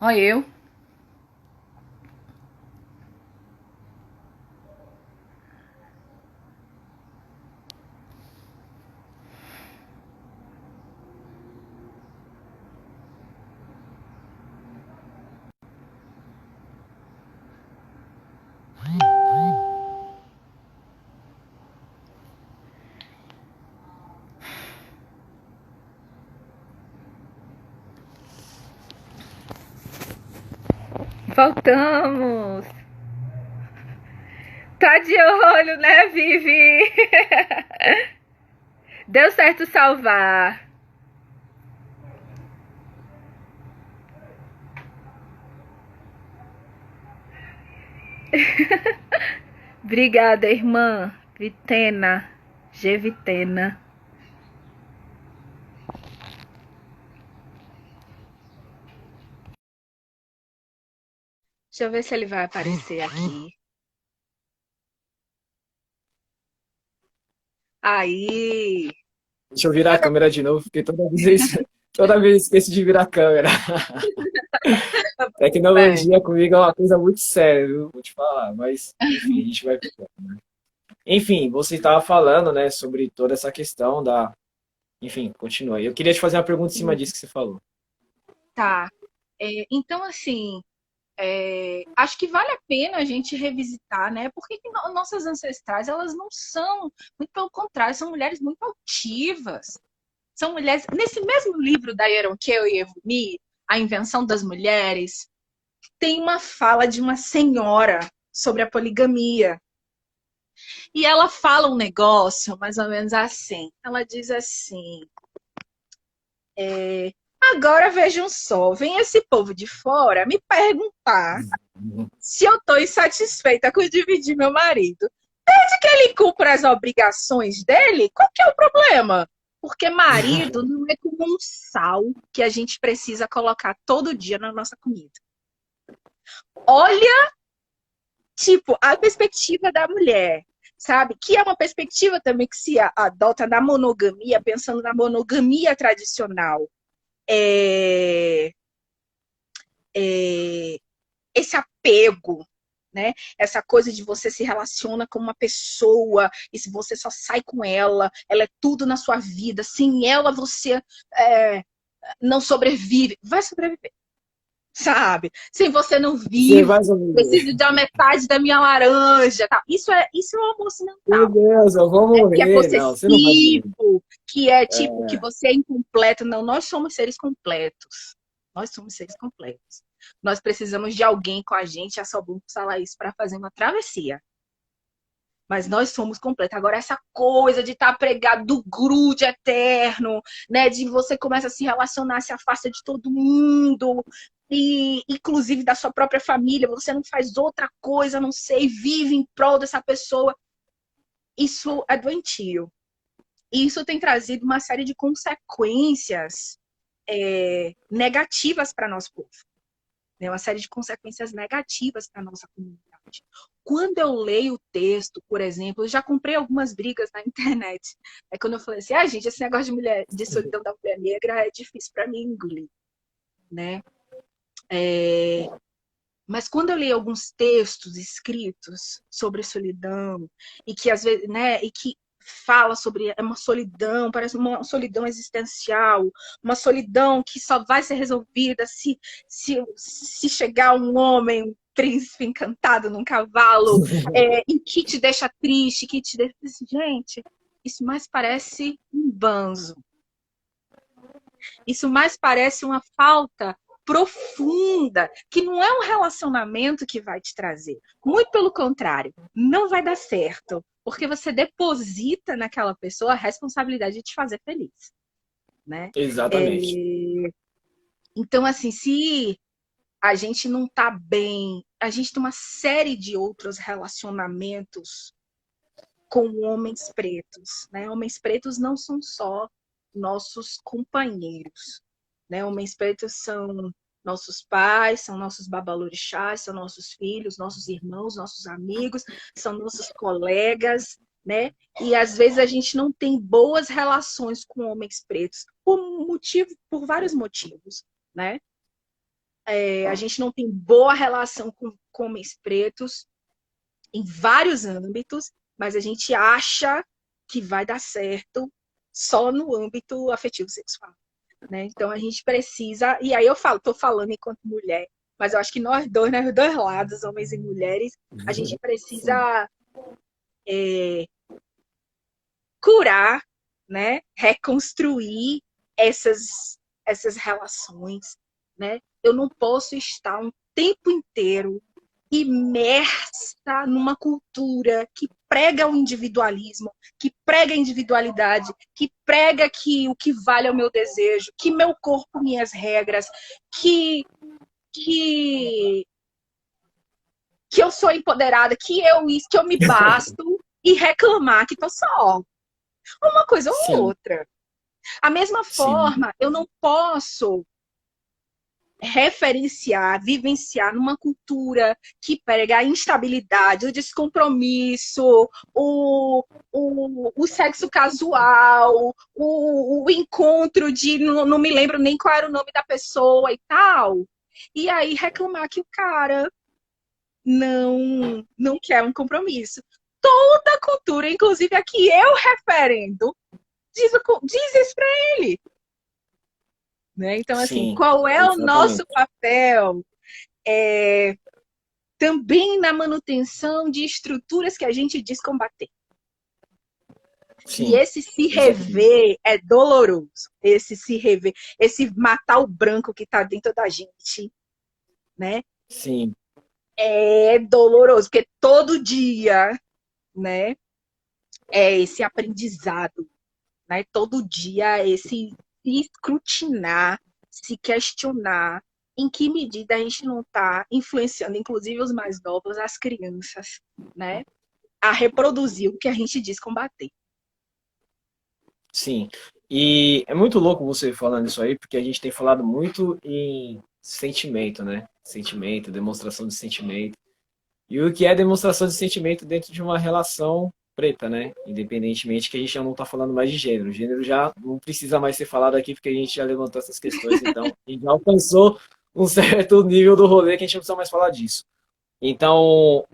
Olha eu. Voltamos! Tá de olho, né, Vivi? Deu certo salvar. Obrigada, irmã. Vitena. Gevitena. Deixa eu ver se ele vai aparecer aqui. Aí. Deixa eu virar a câmera de novo, porque toda vez esqueço de virar a câmera. Bem. Tecnologia comigo é uma coisa muito séria, viu? Vou te falar, mas enfim, a gente vai. Enfim, você estava falando, né, sobre toda essa questão da. Enfim, continua aí. Eu queria te fazer uma pergunta em cima disso que você falou. Tá. Então, assim, acho que vale a pena a gente revisitar, né? Porque que nossas ancestrais, elas não são, muito pelo contrário, são mulheres muito altivas. São mulheres. Nesse mesmo livro da Yeronkeu e Evumi, A Invenção das Mulheres, tem uma fala de uma senhora sobre a poligamia. E ela fala um negócio mais ou menos assim. Ela diz assim: agora vejam só, vem esse povo de fora me perguntar se eu estou insatisfeita com dividir meu marido. Desde que ele cumpra as obrigações dele, qual que é o problema? Porque marido não é como um sal que a gente precisa colocar todo dia na nossa comida. Olha, tipo, a perspectiva da mulher, sabe? Que é uma perspectiva também que se adota na monogamia, pensando na monogamia tradicional. É, é, esse apego, né? Essa coisa de você se relaciona com uma pessoa e se você só sai com ela, ela é tudo na sua vida. Sem ela você é, não sobrevive. Vai sobreviver, sabe? Sem você não Você vivo. vai sobreviver. Preciso da metade da minha laranja. Tá? Isso é um amor Meu ocidental. Deus, eu vou Né? Que é morrer. Não, você não vai possessivo, morrer. que é tipo que você é incompleto. Não, nós somos seres completos. Nós somos seres completos. Nós precisamos de alguém com a gente, a Sobum Salaís, para fazer uma travessia. Mas nós somos completos. Agora, essa coisa de estar pregado do grude eterno, né? De você começa a se relacionar, se afasta de todo mundo, e inclusive da sua própria família, você não faz outra coisa, não sei, vive em prol dessa pessoa. Isso é doentio. E isso tem trazido uma série de consequências negativas para nosso povo, né? Uma série de consequências negativas para a nossa comunidade. Quando eu leio o texto, por exemplo, eu já comprei algumas brigas na internet. É quando eu falei assim, gente, esse negócio de mulher, de solidão da mulher negra é difícil para mim engolir, né? Mas quando eu leio alguns textos escritos sobre solidão e que às vezes, né, e que fala sobre uma solidão, parece uma solidão existencial, uma solidão que só vai ser resolvida se chegar um homem, um príncipe encantado num cavalo, e que te deixa triste, que te deixa. Gente, isso mais parece um banzo. Isso mais parece uma falta profunda, que não é um relacionamento que vai te trazer. Muito pelo contrário, não vai dar certo, porque você deposita naquela pessoa a responsabilidade de te fazer feliz, né? É... Exatamente. Então, assim, se a gente não tá bem, a gente tem uma série de outros relacionamentos com homens pretos, né? Homens pretos não são só nossos companheiros, né? Homens pretos são nossos pais, são nossos babalorixás, são nossos filhos, nossos irmãos, nossos amigos, são nossos colegas, né? E às vezes a gente não tem boas relações com homens pretos por vários motivos, né? a gente não tem boa relação com homens pretos em vários âmbitos, mas a gente acha que vai dar certo só no âmbito afetivo sexual, né? Então a gente precisa, e aí eu falo, tô falando enquanto mulher, mas eu acho que nós dois, né, os dois lados, homens e mulheres, a gente Sim, precisa curar, né, reconstruir essas relações, né? Eu não posso estar um tempo inteiro imersa numa cultura que prega o individualismo, que prega a individualidade, que prega que o que vale é o meu desejo, que meu corpo, minhas regras, que que que eu sou empoderada, que eu isso, que eu me basto e reclamar que tô só. Uma coisa ou sim, outra. A mesma sim, forma, eu não posso referenciar, vivenciar numa cultura que prega a instabilidade, o descompromisso, o sexo casual, o encontro de não me lembro nem qual era o nome da pessoa e tal. E aí reclamar que o cara não quer um compromisso. Toda cultura, inclusive a que eu referendo, diz isso para ele. Né? Então, assim, sim, qual é o nosso exatamente. papel também na manutenção de estruturas que a gente diz combater? E Sim, esse se exatamente. rever é doloroso. Esse se rever, esse matar o branco que está dentro da gente, né? Sim, É doloroso, porque todo dia, né, é esse aprendizado, né? Todo dia é esse se escrutinar, se questionar em que medida a gente não está influenciando, inclusive os mais novos, as crianças, né, a reproduzir o que a gente diz combater. sim. E é muito louco você falando isso aí, porque a gente tem falado muito em sentimento, né? Sentimento, demonstração de sentimento. E o que é demonstração de sentimento dentro de uma relação preta, né? Independentemente que a gente já não está falando mais de gênero. Gênero já não precisa mais ser falado aqui, porque a gente já levantou essas questões, então a gente já alcançou um certo nível do rolê que a gente não precisa mais falar disso. Então,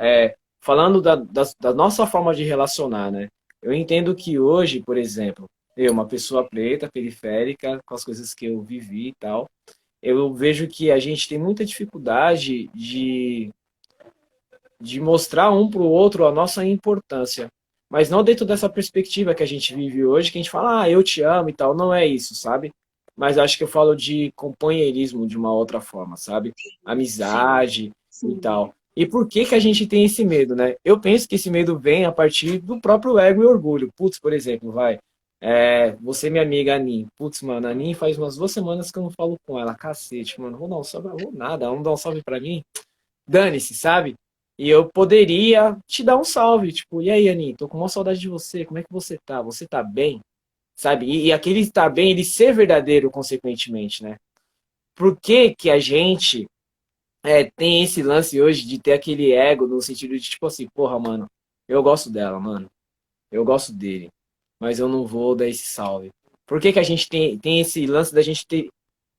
falando da nossa forma de relacionar, né? Eu entendo que hoje, por exemplo, eu, uma pessoa preta, periférica, com as coisas que eu vivi e tal, eu vejo que a gente tem muita dificuldade de mostrar um para o outro a nossa importância. Mas não dentro dessa perspectiva que a gente vive hoje, que a gente fala, ah, eu te amo e tal. Não é isso, sabe? Mas acho que eu falo de companheirismo de uma outra forma, sabe? Sim, Amizade e sim. tal. E por que que a gente tem esse medo, né? Eu penso que esse medo vem a partir do próprio ego e orgulho. Putz, por exemplo, vai. Você, minha amiga Anin. Putz, mano, a Anin faz umas 2 semanas que eu não falo com ela. Cacete, mano. Vou dar um salve. Vou nada. Vamos dar um salve pra mim. Dane-se, sabe? E eu poderia te dar um salve, tipo, e aí, Aninha, tô com uma saudade de você, como é que você tá? Você tá bem? Sabe? E aquele estar bem, ele ser verdadeiro, consequentemente, né? Por que que a gente tem esse lance hoje de ter aquele ego no sentido de, tipo assim, porra, mano, eu gosto dela, mano, eu gosto dele, mas eu não vou dar esse salve. Por que que a gente tem esse lance da gente ter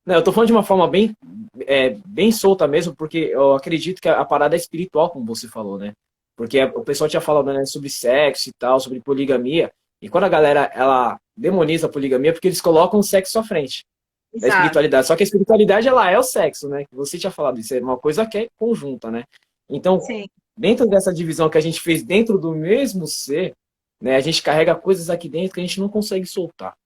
não, eu tô falando de uma forma bem solta mesmo, porque eu acredito que a parada é espiritual, como você falou, né? Porque o pessoal tinha falado, né, sobre sexo e tal, sobre poligamia, e quando a galera, ela demoniza a poligamia, é porque eles colocam o sexo à frente da Exato. espiritualidade. Só que a espiritualidade, ela é o sexo, né? Você tinha falado isso, é uma coisa que é conjunta, né? Então, Sim, dentro dessa divisão que a gente fez dentro do mesmo ser, né, a gente carrega coisas aqui dentro que a gente não consegue soltar.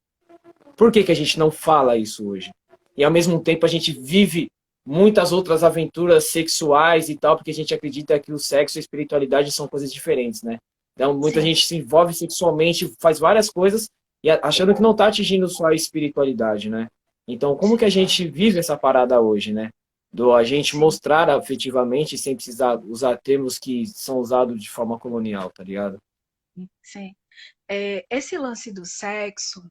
Por que que a gente não fala isso hoje? E ao mesmo tempo a gente vive muitas outras aventuras sexuais e tal, porque a gente acredita que o sexo e a espiritualidade são coisas diferentes, né? Então muita sim, gente se envolve sexualmente, faz várias coisas e achando que não está atingindo só a espiritualidade, né? Então como que a gente vive essa parada hoje, né? Do a gente sim, mostrar afetivamente sem precisar usar termos que são usados de forma colonial, tá ligado? sim. Esse lance do sexo,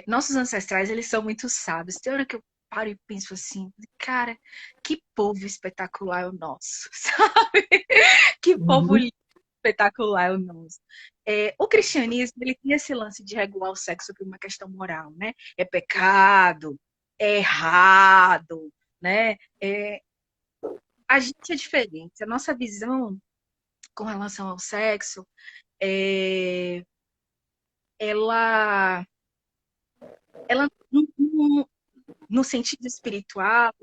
nossos ancestrais, eles são muito sábios. Tem hora que eu paro e penso assim, cara, que povo espetacular é o nosso, sabe? Que povo Uhum. lindo, espetacular é o nosso. O cristianismo, ele tem esse lance de regular o sexo por uma questão moral, né? É pecado, é errado, né? A gente é diferente. A nossa visão com relação ao sexo, é, ela, ela no sentido espiritual,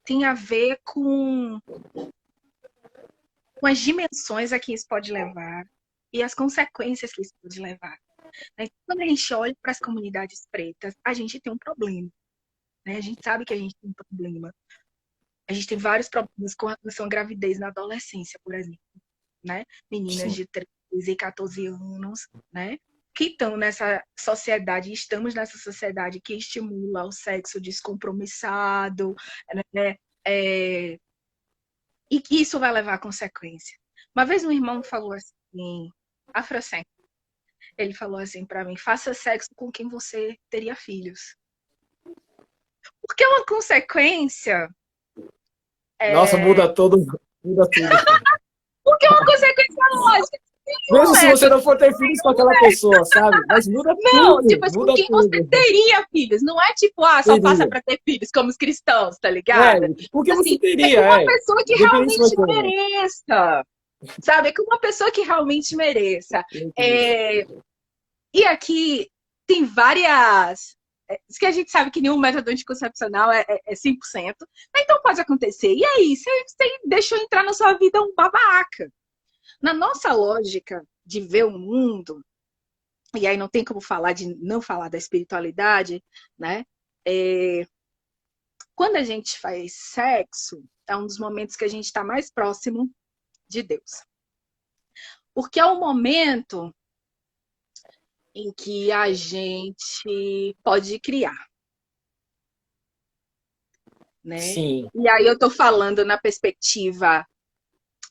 tem a ver com as dimensões a que isso pode levar e as consequências que isso pode levar. Né? Quando a gente olha para as comunidades pretas, a gente tem um problema. Né? A gente sabe que a gente tem um problema. A gente tem vários problemas com relação à gravidez na adolescência, por exemplo. Né? Meninas Sim. de 13 e 14 anos, né? Que estão nessa sociedade, estamos nessa sociedade que estimula o sexo descompromissado, né? E que isso vai levar a consequência. Uma vez um irmão falou assim, afrocentro, ele falou assim para mim, faça sexo com quem você teria filhos. Porque é uma consequência... Nossa, muda tudo. Porque é uma consequência lógica. Mesmo se você não for ter filhos com aquela pessoa, sabe? Mas muda Não, tudo, tipo assim, com muda quem você tudo. teria filhos. Não é tipo, só passa Teria. pra ter filhos, como os cristãos, tá É, ligado? porque você Assim, é com teria, uma pessoa que independente se vai realmente ter ou não. mereça. Sabe? É com uma pessoa que realmente mereça. E aqui tem várias... Isso que a gente sabe que nenhum método anticoncepcional é 100%. Então pode acontecer. E aí, você deixou entrar na sua vida um babaca. Na nossa lógica de ver o mundo, e aí não tem como falar de não falar da espiritualidade, né? Quando a gente faz sexo, é um dos momentos que a gente está mais próximo de Deus. Porque é o momento em que a gente pode criar, né? Sim, E aí eu tô falando na perspectiva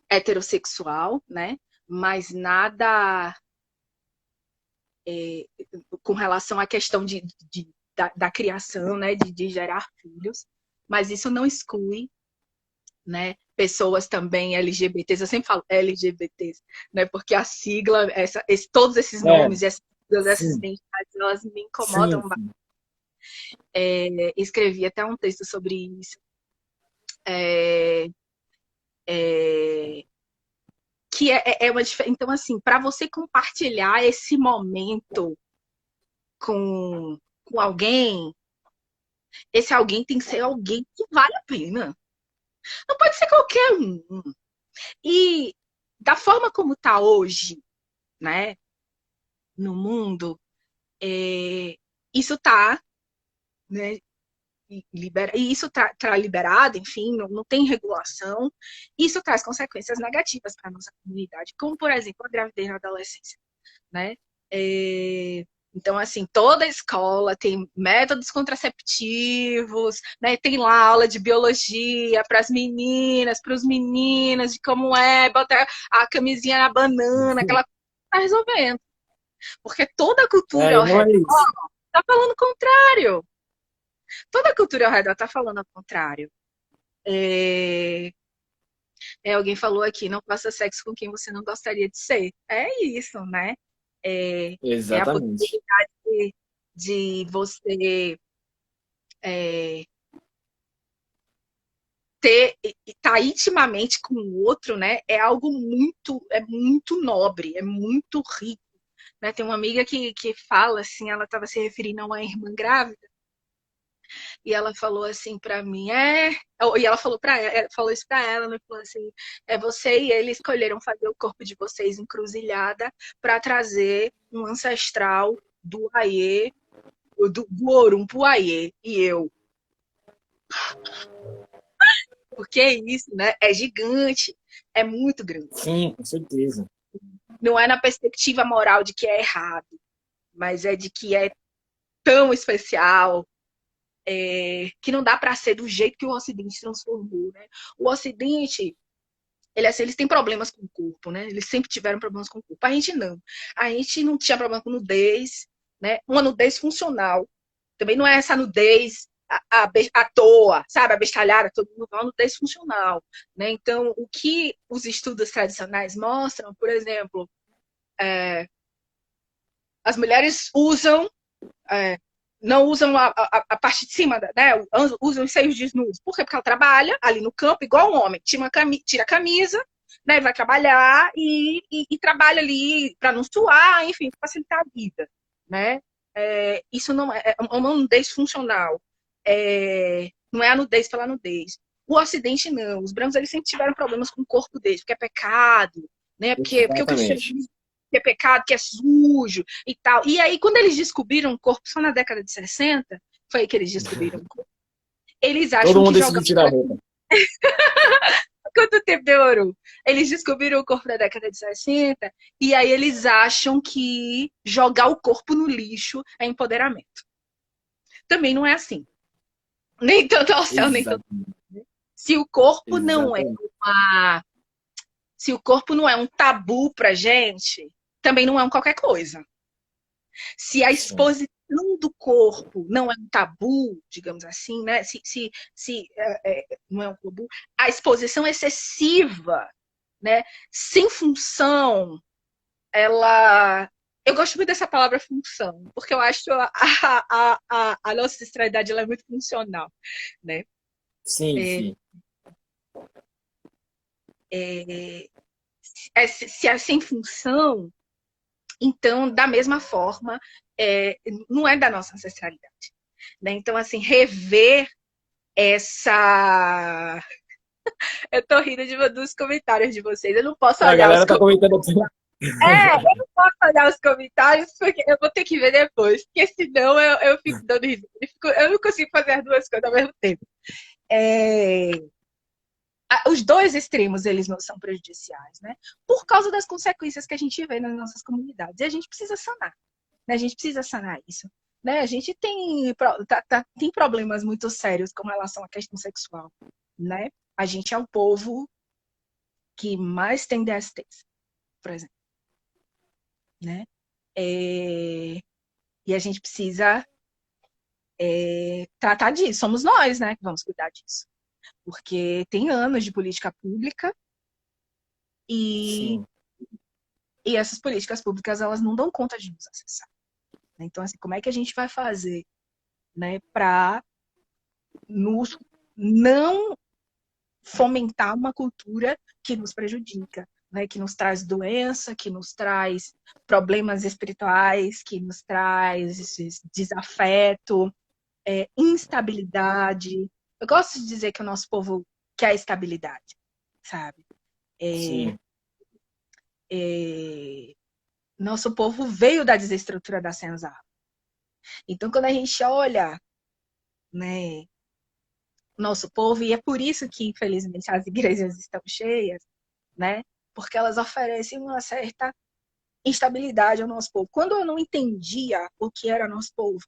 heterossexual, né? Mas nada com relação à questão da criação, né? De gerar filhos. Mas isso não exclui, né? Pessoas também LGBTs, eu sempre falo LGBTs, né? Porque a sigla, todos esses nomes, essas sim, identidades, elas me sim, incomodam. sim. Escrevi até um texto sobre isso. É, é, que é uma diferença. Então, assim, para você compartilhar esse momento com alguém, esse alguém tem que ser alguém que vale a pena. Não pode ser qualquer um. E da forma como está hoje, né, no mundo, isso está, né, e isso está liberado, enfim, não tem regulação. Isso traz consequências negativas para a nossa comunidade, como, por exemplo, a gravidez na adolescência, né? Então, assim, toda escola tem métodos contraceptivos, né? Tem lá aula de biologia para as meninas, para os meninos, de como botar a camisinha na banana, aquela coisa tá resolvendo. Porque toda a cultura É, ao não é redor isso. tá falando o contrário. Toda a cultura ao redor tá falando ao contrário. É... Alguém falou aqui, não faça sexo com quem você não gostaria de ser. É isso, né? É a Exatamente. possibilidade de você estar intimamente com o outro, né? É algo muito nobre, é muito rico. Né? Tem uma amiga que fala assim, ela estava se referindo a uma irmã grávida, e ela falou assim para mim, e ela falou para ela, falou isso para ela, né? Falou assim, você e ele escolheram fazer o corpo de vocês encruzilhada para trazer um ancestral do Aie, do Orum pro Aie, e eu, porque é isso, né? É gigante, é muito grande. Sim, com certeza. Não é na perspectiva moral de que é errado, mas é de que é tão especial, que não dá para ser do jeito que o Ocidente transformou, né? O Ocidente, eles têm problemas com o corpo, né? Eles sempre tiveram problemas com o corpo. A gente não. A gente não tinha problema com nudez, né? Uma nudez funcional. Também não é essa nudez à toa, sabe? Abestalhada, todo mundo, é uma nudez funcional, né? Então, o que os estudos tradicionais mostram, por exemplo, as mulheres usam não usam a parte de cima, né? Usam os seios desnudos. Por quê? Porque ela trabalha ali no campo igual um homem. Tira a camisa, né? Vai trabalhar e trabalha ali para não suar, enfim, facilitar a vida, né? Isso não é uma nudez funcional. Não é a nudez pela nudez. O Ocidente não. Os brancos eles sempre tiveram problemas com o corpo deles, porque é pecado, né? Porque o Exatamente. cristianismo que é pecado, que é sujo e tal. E aí, quando eles descobriram o corpo, só na década de 60, foi aí que eles descobriram o corpo. Eles Todo acham que mundo decidiu jogar. tirar a roupa. Quanto tempo demorou? Eles descobriram o corpo na década de 60 e aí eles acham que jogar o corpo no lixo é empoderamento. Também não é assim. Nem tanto ao céu, nem tanto. Exatamente. Se o corpo não é Exatamente. se o corpo não é um tabu pra gente, também não é um qualquer coisa. Se a Sim. exposição do corpo não é um tabu, digamos assim, né? Se não é um tabu, a exposição excessiva, né? Sem função, ela. Eu gosto muito dessa palavra função, porque eu acho a nossa sexualidade ela é muito funcional, né? Sim, É, sim. se é sem função, então, da mesma forma, não é da nossa ancestralidade. Né? Então, assim, rever essa. Eu tô rindo dos comentários de vocês. Eu não posso A olhar os galera tá comentários. comentando aqui. Eu não posso olhar os comentários porque eu vou ter que ver depois, porque senão eu fico dando risada. Eu não consigo fazer as duas coisas ao mesmo tempo. Os dois extremos, eles não são prejudiciais, né? Por causa das consequências que a gente vê nas nossas comunidades. E a gente precisa sanar. Né? A gente precisa sanar isso. Né? A gente tem problemas muito sérios com relação à questão sexual. Né? A gente é o povo que mais tem DSTs, por exemplo. Né? E a gente precisa tratar disso. Somos nós, né, que vamos cuidar disso. Porque tem anos de política pública e, Sim, e essas políticas públicas elas não dão conta de nos acessar. Então, assim, como é que a gente vai fazer, né, para nos não fomentar uma cultura que nos prejudica, né, que nos traz doença, que nos traz problemas espirituais, que nos traz desafeto, instabilidade. Eu gosto de dizer que o nosso povo quer estabilidade, sabe? sim, Nosso povo veio da desestrutura da senzala. Então, quando a gente olha, né, nosso povo, e é por isso que, infelizmente, as igrejas estão cheias, né? Porque elas oferecem uma certa instabilidade ao nosso povo. Quando eu não entendia o que era nosso povo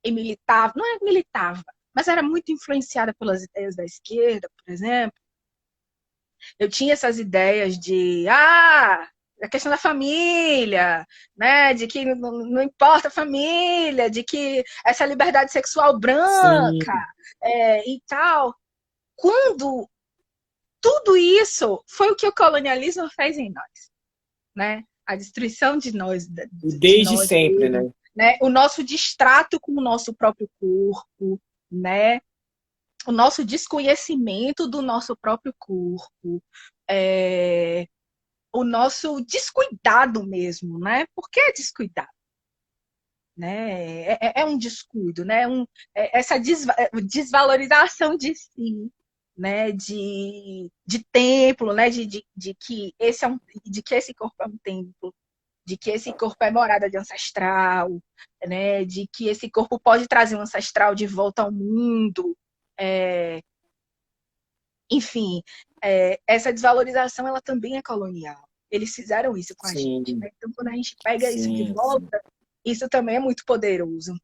e militava, não é militava, mas era muito influenciada pelas ideias da esquerda, por exemplo, eu tinha essas ideias de a questão da família, né? De que não importa a família, de que essa liberdade sexual sim, branca e tal. Quando tudo isso foi o que o colonialismo fez em nós, né? A destruição de desde nós sempre, mesmos, né? né? O nosso distrato com o nosso próprio corpo, né? O nosso desconhecimento do nosso próprio corpo, o nosso descuidado mesmo, né? Por que descuidado? Né? É um descuido, né? Essa desvalorização de si, né? De templo, né? De que de que esse corpo é um templo, de que esse corpo é morada de ancestral, né? De que esse corpo pode trazer um ancestral de volta ao mundo. Enfim, essa desvalorização ela também é colonial. Eles fizeram isso com a gente. Sim, Né? Então, quando a gente pega isso de sim, sim. volta, isso também é muito poderoso.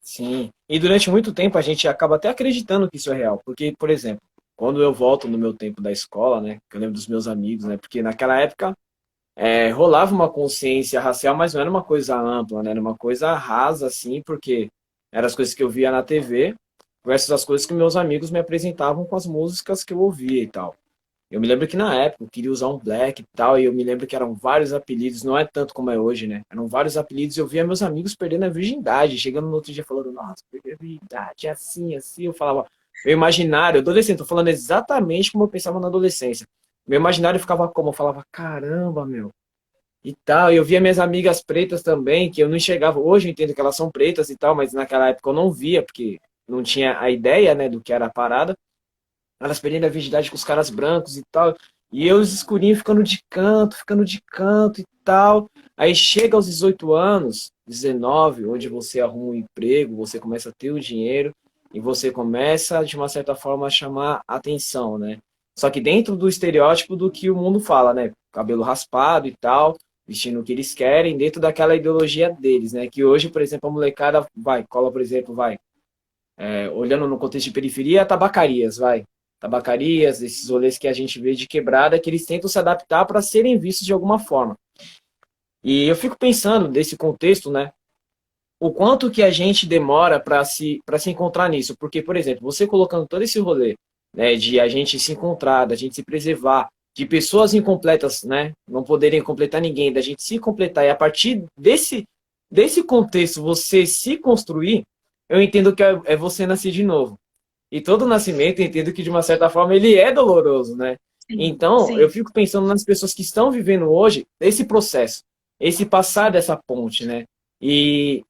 Sim. E durante muito tempo a gente acaba até acreditando que isso é real. Porque, por exemplo, quando eu volto no meu tempo da escola, né? Que eu lembro dos meus amigos, né? Porque naquela época rolava uma consciência racial, mas não era uma coisa ampla, né? Era uma coisa rasa, assim, porque eram as coisas que eu via na TV versus as coisas que meus amigos me apresentavam com as músicas que eu ouvia e tal. Eu me lembro que na época eu queria usar um black e tal, e eu me lembro que eram vários apelidos, não é tanto como é hoje, né? Eram vários apelidos e eu via meus amigos perdendo a virgindade, chegando no outro dia falando, nossa, perdi a virgindade, é assim, assim. Eu falava, meu imaginário, adolescente, tô falando exatamente como eu pensava na adolescência. Meu imaginário ficava como? Eu falava, caramba, meu. E tal, e eu via minhas amigas pretas também, que eu não enxergava. Hoje eu entendo que elas são pretas e tal, mas naquela época eu não via, porque não tinha a ideia, né, do que era a parada. Elas perdendo a virgindade com os caras brancos e tal. E eu, os escurinhos, ficando de canto e tal. Aí chega aos 18 anos, 19, onde você arruma um emprego, você começa a ter o dinheiro e você começa, de uma certa forma, a chamar atenção, né? Só que dentro do estereótipo do que o mundo fala, né? Cabelo raspado e tal, vestindo o que eles querem, dentro daquela ideologia deles, né? Que hoje, por exemplo, a molecada vai, cola, por exemplo, vai, olhando no contexto de periferia, tabacarias, vai. Tabacarias, esses rolês que a gente vê de quebrada, que eles tentam se adaptar para serem vistos de alguma forma. E eu fico pensando nesse contexto, né? O quanto que a gente demora para se encontrar nisso. Porque, por exemplo, você colocando todo esse rolê, né, de a gente se encontrar, da gente se preservar, de pessoas incompletas, né, não poderem completar ninguém, da gente se completar, e a partir desse contexto você se construir, eu entendo que é você nascer de novo. E todo nascimento, eu entendo que de uma certa forma ele é doloroso, né? Sim, Então, eu sim. fico pensando nas pessoas que estão vivendo hoje esse processo, esse passar dessa ponte, né? E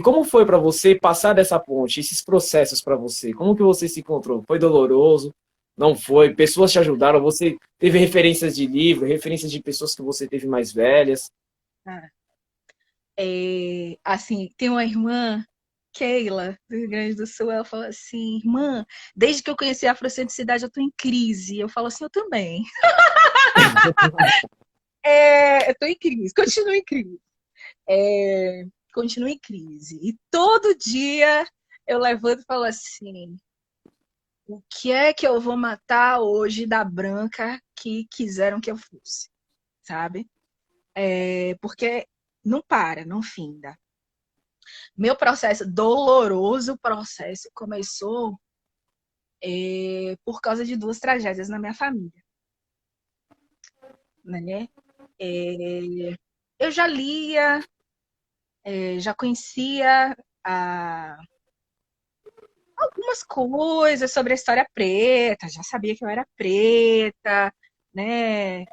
como foi para você passar dessa ponte, esses processos para você? Como que você se encontrou? Foi doloroso? Não foi? Pessoas te ajudaram? Você teve referências de livro, referências de pessoas que você teve mais velhas? Ah, assim, tem uma irmã, Keila, do Rio Grande do Sul, ela fala assim, irmã, desde que eu conheci a afrocentricidade eu tô em crise. Eu falo assim, eu também. Eu tô em crise, continuo em crise. Continuo em crise. E todo dia eu levanto e falo assim, o que é que eu vou matar hoje da branca que quiseram que eu fosse, sabe? Porque não para, não finda. Meu processo, doloroso processo, começou por causa de duas tragédias na minha família, né? É, eu já lia, já conhecia algumas coisas sobre a história preta, já sabia que eu era preta, né?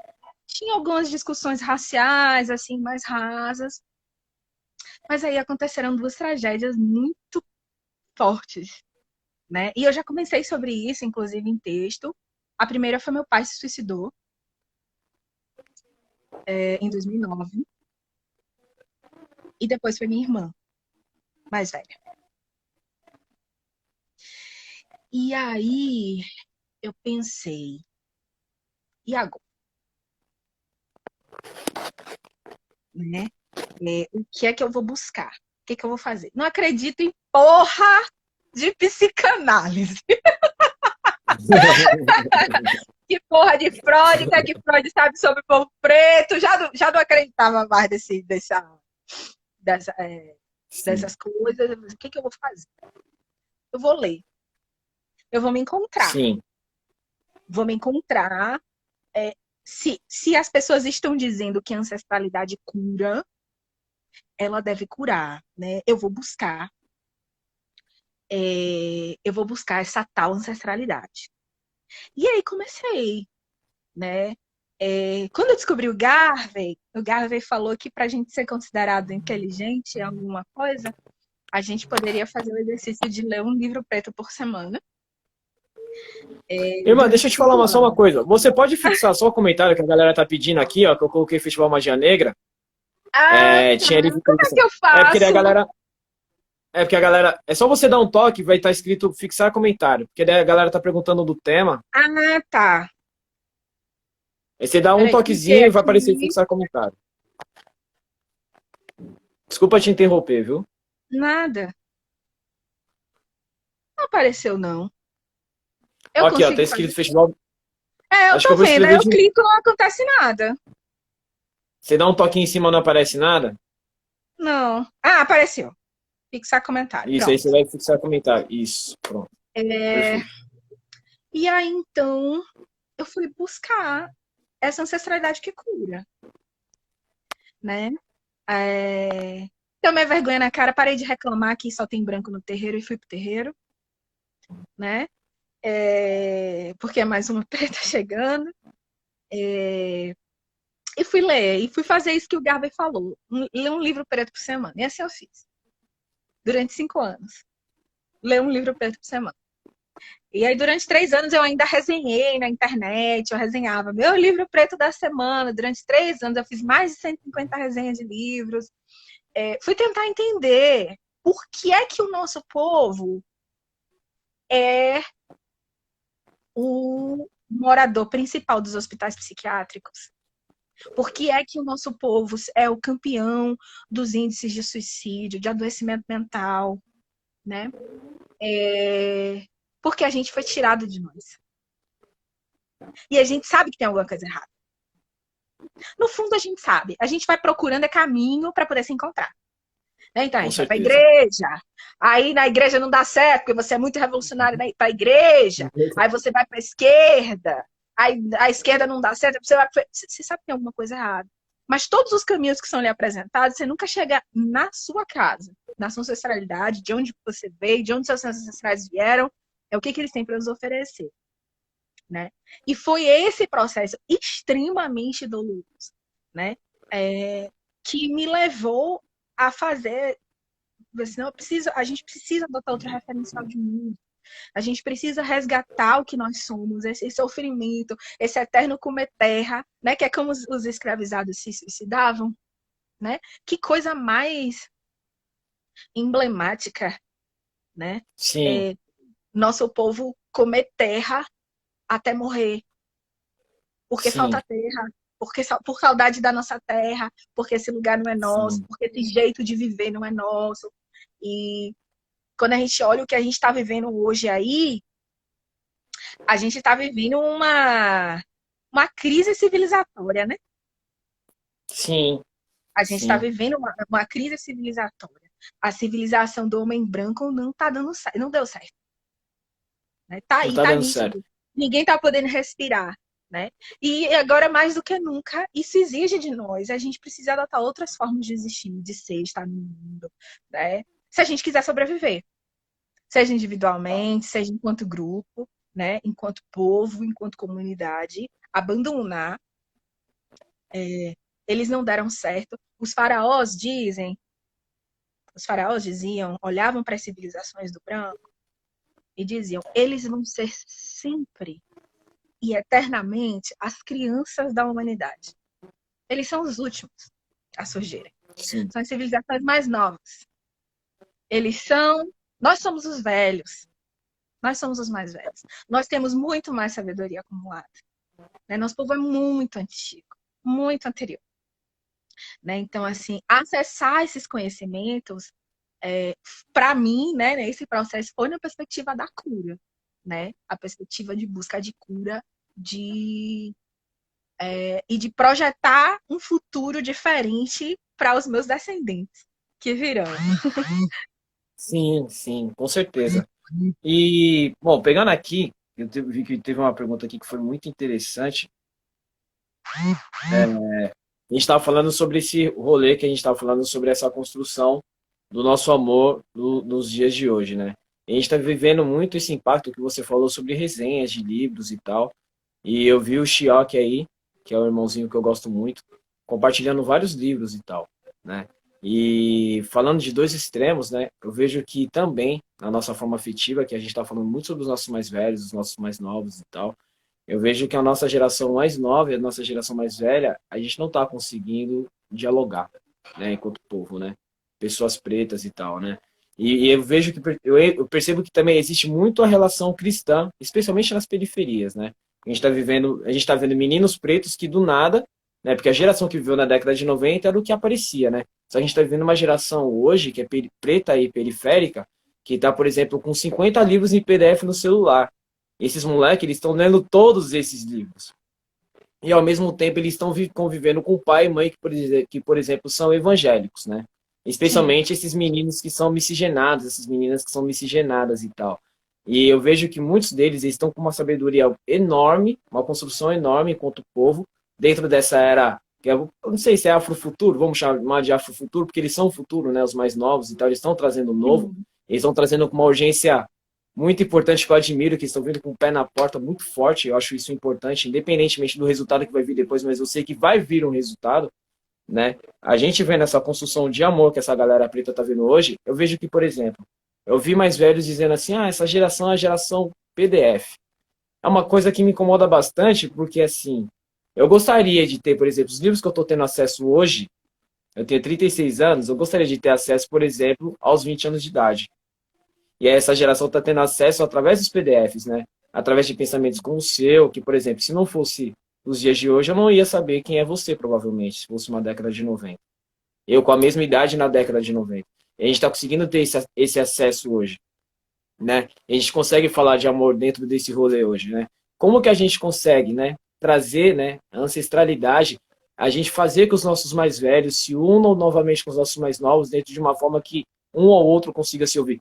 Tinha algumas discussões raciais, assim, mais rasas, mas aí aconteceram duas tragédias muito fortes, né? E eu já comecei sobre isso, inclusive em texto. A primeira foi meu pai se suicidou em 2009, e depois foi minha irmã, mais velha. E aí eu pensei, e agora? Né? O que é que eu vou buscar? O que é que eu vou fazer? Não acredito em porra de psicanálise. Que porra de Freud, o que é que Freud sabe sobre o povo preto? Já não acreditava mais dessa, Sim, dessas coisas. O que é que eu vou fazer? Eu vou ler. Eu vou me encontrar. sim, Vou me encontrar. Se as pessoas estão dizendo que a ancestralidade cura, ela deve curar, né? Eu vou buscar essa tal ancestralidade. E aí comecei, né? Quando eu descobri o Garvey falou que para a gente ser considerado inteligente em alguma coisa, a gente poderia fazer o exercício de ler um livro preto por semana, irmã, durante deixa eu te falar 5 anos. só uma coisa. Você pode fixar só o comentário que a galera tá pedindo aqui, ó, que eu coloquei Festival Magia Negra. Ah, tá. Tinha livro Como é que eu É porque daí a faço? galera. É porque a galera. É só você dar um toque, vai estar escrito fixar comentário. Porque daí a galera tá perguntando do tema. Ah, tá. Aí você dá um Peraí, cliquei toquezinho e vai aparecer aqui. fixar comentário. Desculpa te interromper, viu? Nada. Não apareceu, não. Ó, Eu aqui, ó, tá consigo escrito fazer. festival. Eu Acho que eu tô vou vendo. Aí escrever eu de. clico e não acontece nada. Você dá um toquinho em cima, não aparece nada? Não. Ah, apareceu. Fixar comentário. Isso, aí Pronto. você vai fixar comentário. Isso, pronto. É, Perfeito. E aí, então. eu fui buscar essa ancestralidade que cura, né? Tomei vergonha na cara, parei de reclamar que só tem branco no terreiro e fui pro terreiro, né? Porque é mais uma preta chegando. E fui ler, e fui fazer isso que o Garvey falou. Ler um livro preto por semana. E assim eu fiz. Durante 5 anos. Ler um livro preto por semana. E aí, durante 3 anos, eu ainda resenhei na internet, eu resenhava meu livro preto da semana. Durante 3 anos, eu fiz mais de 150 resenhas de livros. Fui tentar entender por que é que o nosso povo é o morador principal dos hospitais psiquiátricos. Por que é que o nosso povo é o campeão dos índices de suicídio, de adoecimento mental, né? Porque a gente foi tirado de nós. E a gente sabe que tem alguma coisa errada. No fundo, a gente sabe. A gente vai procurando caminho para poder se encontrar. Né? Então, a gente vai para a igreja. Aí, na igreja não dá certo, porque você é muito revolucionário para a igreja. Aí, você vai para a esquerda. Aí, a esquerda não dá certo. Você sabe que tem alguma coisa errada. Mas todos os caminhos que são lhe apresentados, você nunca chega na sua casa, na sua ancestralidade, de onde você veio, de onde seus ancestrais vieram, é o que eles têm para nos oferecer. Né? E foi esse processo extremamente doloroso, né? Que me levou a fazer. Senão a gente precisa adotar outro referencial de mundo. A gente precisa resgatar o que nós somos, esse sofrimento, esse eterno comer terra, né? Que é como os escravizados se suicidavam, né? Que coisa mais emblemática, né? Sim. Nosso povo comer terra até morrer. Porque Sim. falta terra, por saudade da nossa terra, porque esse lugar não é nosso, Sim. porque esse jeito de viver não é nosso. E quando a gente olha o que a gente está vivendo hoje aí, a gente está vivendo uma crise civilizatória, né? Sim. A gente está vivendo uma crise civilizatória. A civilização do homem branco não está dando certo, não deu certo. Né? Tá aí, tá nítido. Ninguém está podendo respirar. Né? E agora, mais do que nunca, isso exige de nós. A gente precisa adotar outras formas de existir, de ser, estar no mundo. Né? Se a gente quiser sobreviver. Seja individualmente, seja enquanto grupo, né? Enquanto povo, enquanto comunidade. Abandonar. Eles não deram certo. Os faraós diziam, olhavam para as civilizações do branco e diziam, eles vão ser sempre e eternamente as crianças da humanidade. Eles são os últimos a surgirem. Sim. São as civilizações mais novas. Nós somos os velhos. Nós somos os mais velhos. Nós temos muito mais sabedoria acumulada. Né? Nosso povo é muito antigo, muito anterior. Né? Então, assim, acessar esses conhecimentos, para mim, né, esse processo foi na perspectiva da cura. Né? A perspectiva de busca de cura, e de projetar um futuro diferente para os meus descendentes que virão. Sim, sim, com certeza. E, bom, pegando aqui, vi que teve uma pergunta aqui que foi muito interessante. A gente estava falando sobre esse rolê, que a gente estava falando sobre essa construção do nosso amor nos dias de hoje, né? A gente está vivendo muito esse impacto que você falou sobre resenhas de livros e tal. E eu vi o Chioque aí, que é o irmãozinho que eu gosto muito, compartilhando vários livros e tal, né? E falando de dois extremos, né? Eu vejo que também, na nossa forma afetiva, que a gente está falando muito sobre os nossos mais velhos, os nossos mais novos e tal, eu vejo que a nossa geração mais nova e a nossa geração mais velha, a gente não está conseguindo dialogar, né? Enquanto povo, né? Pessoas pretas e tal, né? E eu vejo que eu percebo que também existe muito a relação cristã, especialmente nas periferias, né? A gente está vendo meninos pretos que do nada, né? Porque a geração que viveu na década de 90 era o que aparecia, né? Só que a gente está vivendo uma geração hoje que é preta e periférica, que está, por exemplo, com 50 livros em PDF no celular. Esses moleques, eles estão lendo todos esses livros. E ao mesmo tempo eles estão convivendo com pai e mãe que, por exemplo, são evangélicos, né? Especialmente esses meninos que são miscigenados, essas meninas que são miscigenadas e tal. E eu vejo que muitos deles estão com uma sabedoria enorme, uma construção enorme enquanto povo, dentro dessa era, que eu não sei se é afrofuturo, vamos chamar de afrofuturo, porque eles são o futuro, né, os mais novos e tal, eles estão trazendo o novo, Sim. eles estão trazendo com uma urgência muito importante que eu admiro, que estão vindo com o pé na porta muito forte, eu acho isso importante, independentemente do resultado que vai vir depois, mas eu sei que vai vir um resultado, né? A gente vendo essa construção de amor que essa galera preta tá vendo hoje, eu vejo que, por exemplo, eu vi mais velhos dizendo assim, ah, essa geração é a geração PDF. É uma coisa que me incomoda bastante, porque assim, eu gostaria de ter, por exemplo, os livros que eu estou tendo acesso hoje, eu tenho 36 anos, eu gostaria de ter acesso, por exemplo, aos 20 anos de idade. E aí essa geração está tendo acesso através dos PDFs, né? Através de pensamentos como o seu, que, por exemplo, se não fosse os dias de hoje, eu não ia saber quem é você, provavelmente, se fosse uma década de 90. Eu com a mesma idade na década de 90. E a gente está conseguindo ter esse acesso hoje, né? A gente consegue falar de amor dentro desse rolê hoje, né? Como que a gente consegue, né, trazer, né, a ancestralidade, a gente fazer que os nossos mais velhos se unam novamente com os nossos mais novos dentro de uma forma que um ou outro consiga se ouvir.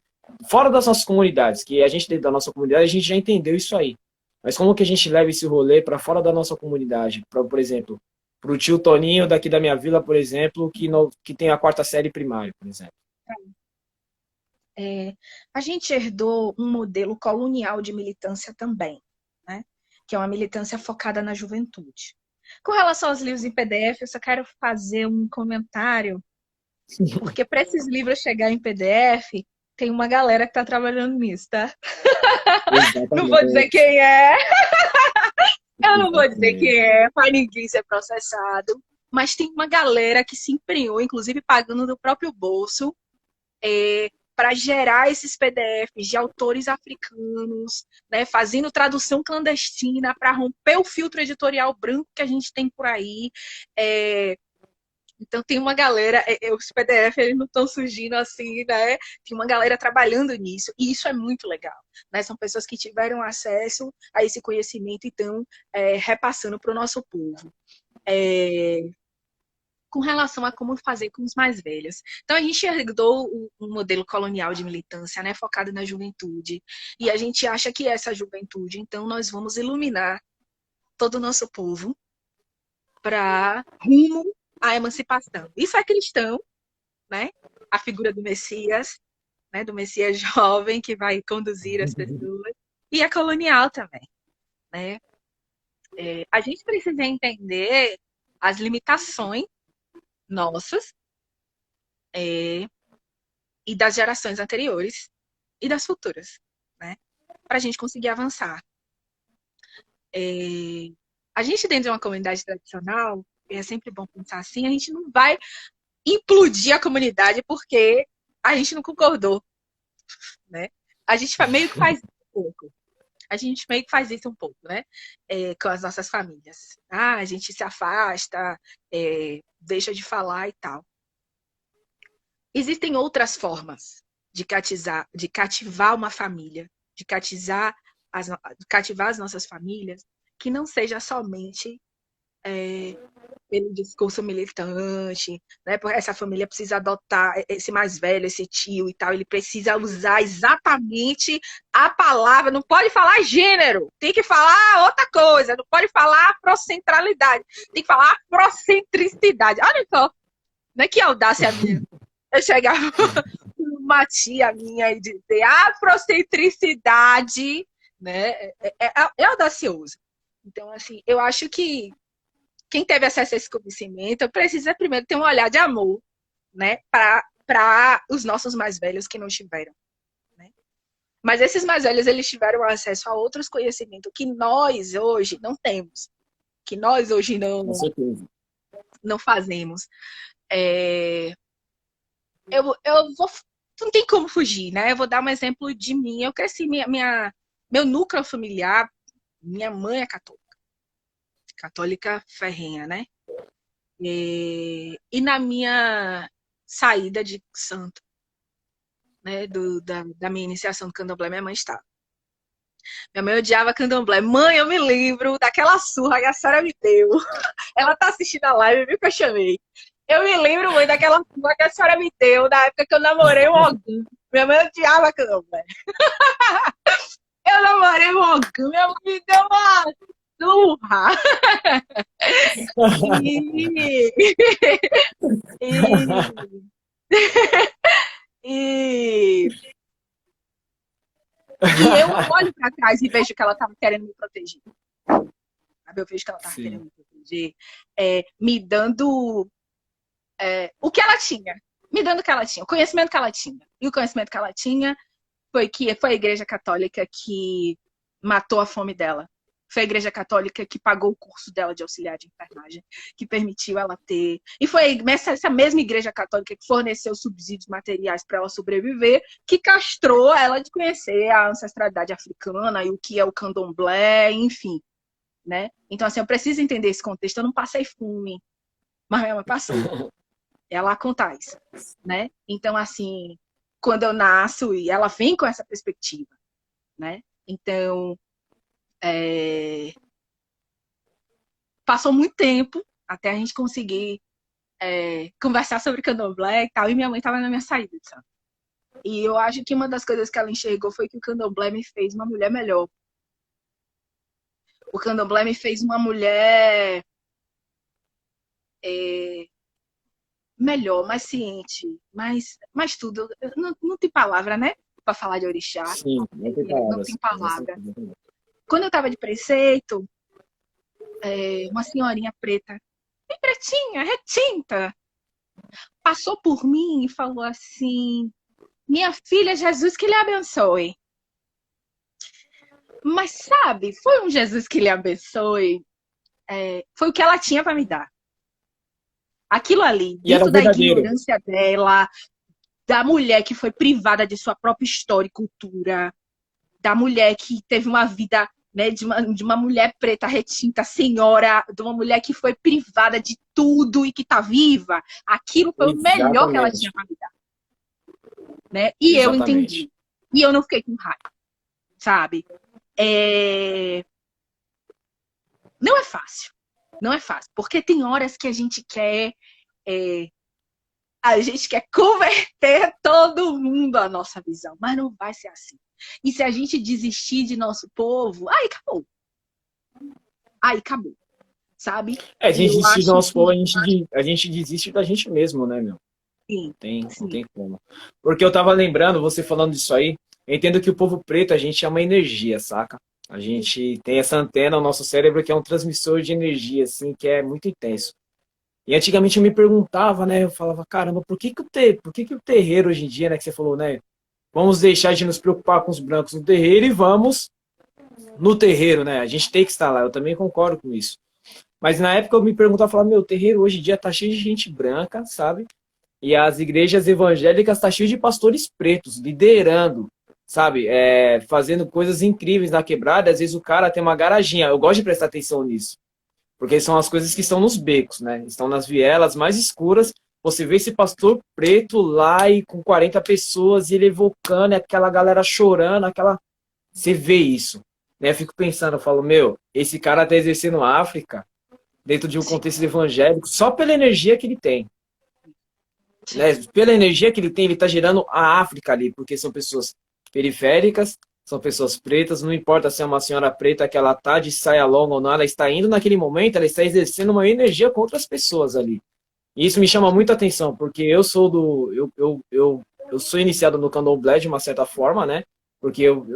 Fora das nossas comunidades, que a gente dentro da nossa comunidade, a gente já entendeu isso aí. Mas como que a gente leva esse rolê para fora da nossa comunidade? Pra, por exemplo, para o tio Toninho daqui da minha vila, por exemplo, que tem a quarta série primária, por exemplo. A gente herdou um modelo colonial de militância também, né? Que é uma militância focada na juventude. Com relação aos livros em PDF, eu só quero fazer um comentário, porque para esses livros chegar em PDF, tem uma galera que está trabalhando nisso, tá? Não vou dizer Exatamente. quem é, eu não vou dizer Exatamente. quem é, para ninguém ser processado, mas tem uma galera que se empenhou, inclusive pagando do próprio bolso, para gerar esses PDFs de autores africanos, né, fazendo tradução clandestina para romper o filtro editorial branco que a gente tem por aí. Então tem uma galera, os PDF eles não estão surgindo assim, né? Tem uma galera trabalhando nisso, e isso é muito legal. Né? São pessoas que tiveram acesso a esse conhecimento e estão repassando para o nosso povo. Com relação a como fazer com os mais velhos. Então, a gente herdou um modelo colonial de militância, né, focado na juventude, e a gente acha que essa juventude, então, nós vamos iluminar todo o nosso povo para rumo à emancipação. Isso é cristão, né? A figura do Messias, né, do Messias jovem que vai conduzir as pessoas, e é colonial também, né? A gente precisa entender as limitações nossas e das gerações anteriores e das futuras, né? Para a gente conseguir avançar. A gente, dentro de uma comunidade tradicional, é sempre bom pensar assim, a gente não vai implodir a comunidade porque a gente não concordou, né? A gente meio que faz isso um pouco. A gente meio que faz isso um pouco, né? Com as nossas famílias. A gente se afasta, deixa de falar e tal. Existem outras formas de cativar uma família, de cativar as nossas famílias, que não seja somente pelo discurso militante, né? Porque essa família precisa adotar esse mais velho, esse tio e tal, ele precisa usar exatamente a palavra, não pode falar gênero, tem que falar outra coisa, não pode falar afrocentralidade, tem que falar afrocentricidade. Olha só, né? Que audácia minha. Eu chegava uma tia minha e dizer afrocentricidade, né? É audacioso. Então, assim, eu acho que quem teve acesso a esse conhecimento precisa primeiro ter um olhar de amor, né? Para os nossos mais velhos que não tiveram. Né? Mas esses mais velhos, eles tiveram acesso a outros conhecimentos que nós hoje não temos. Que nós hoje Com certeza. não fazemos. Eu vou. Não tem como fugir, né? Eu vou dar um exemplo de mim. Eu cresci, meu núcleo familiar, minha mãe é católica ferrenha, né? E na minha saída de santo, né? Da minha iniciação do candomblé, minha mãe estava. Minha mãe odiava candomblé. Mãe, eu me lembro daquela surra que a senhora me deu. Ela tá assistindo a live, viu que eu chamei. Eu me lembro, mãe, daquela surra que a senhora me deu na época que eu namorei o Ogum. Minha mãe odiava candomblé. demorei um pouquinho, minha mãe me deu uma surra. E, e, e eu olho para trás e vejo que ela estava querendo me proteger. Sabe? Eu vejo que ela estava querendo me proteger, me dando o que ela tinha. Me dando o que ela tinha, o conhecimento que ela tinha. E o conhecimento que ela tinha foi a Igreja Católica que matou a fome dela. Foi a Igreja Católica que pagou o curso dela de auxiliar de enfermagem, que permitiu ela ter. E foi essa mesma Igreja Católica que forneceu subsídios materiais para ela sobreviver, que castrou ela de conhecer a ancestralidade africana e o que é o candomblé, enfim. Né? Então, assim, eu preciso entender esse contexto. Eu não passei fome, mas minha mãe passou. Ela conta isso, né? Então, assim, quando eu nasço, e ela vem com essa perspectiva, né? Então, passou muito tempo até a gente conseguir conversar sobre candomblé e tal, e minha mãe estava na minha saída, sabe? E eu acho que uma das coisas que ela enxergou foi que o candomblé me fez uma mulher melhor. O candomblé me fez uma mulher melhor, mais ciente, mais tudo. Não tem palavra, né? Para falar de orixá. Sim, não tem Não palavras. tem palavra. Quando eu estava de preceito, uma senhorinha preta, bem pretinha, retinta, passou por mim e falou assim: minha filha, Jesus que lhe abençoe. Mas sabe, foi um Jesus que lhe abençoe. Foi o que ela tinha para me dar. Aquilo ali, E era dentro da verdadeiro. ignorância dela, da mulher que foi privada de sua própria história e cultura, da mulher que teve uma vida, né, de uma mulher preta retinta, senhora, de uma mulher que foi privada de tudo e que está viva. Aquilo foi o melhor que ela tinha para me dar. Né? E eu entendi. E eu não fiquei com raiva, sabe? Não é fácil. Não é fácil. Porque tem horas que a gente quer converter todo mundo à nossa visão, mas não vai ser assim. E se a gente desistir de nosso povo, aí acabou. Aí acabou. Sabe? A gente desistir do nosso povo, a gente desiste da gente mesmo, né, meu? Sim, não tem como. Porque eu tava lembrando, você falando disso aí, eu entendo que o povo preto, a gente é uma energia, saca? A gente tem essa antena, o nosso cérebro, que é um transmissor de energia, assim, que é muito intenso. E antigamente eu me perguntava, né? Eu falava, caramba, por que que o terreiro hoje em dia, né? Que você falou, né? Vamos deixar de nos preocupar com os brancos no terreiro e vamos no terreiro, né? A gente tem que estar lá. Eu também concordo com isso. Mas na época eu me perguntava, falava, meu, o terreiro hoje em dia tá cheio de gente branca, sabe? E as igrejas evangélicas tá cheio de pastores pretos, liderando, sabe? Fazendo coisas incríveis na quebrada. Às vezes o cara tem uma garaginha. Eu gosto de prestar atenção nisso. Porque são as coisas que estão nos becos, né? Estão nas vielas mais escuras. Você vê esse pastor preto lá e com 40 pessoas, e ele evocando, e aquela galera chorando, aquela... Você vê isso. Né? Eu fico pensando, eu falo, meu, esse cara tá exercendo África dentro de um contexto evangélico só pela energia que ele tem. Né? Pela energia que ele tem, ele tá gerando a África ali, porque são pessoas periféricas, são pessoas pretas, não importa se é uma senhora preta que ela tá de saia longa ou não, ela está indo naquele momento, ela está exercendo uma energia contra as pessoas ali. E isso me chama muita atenção, porque eu sou eu sou iniciado no candomblé de uma certa forma, né? Porque eu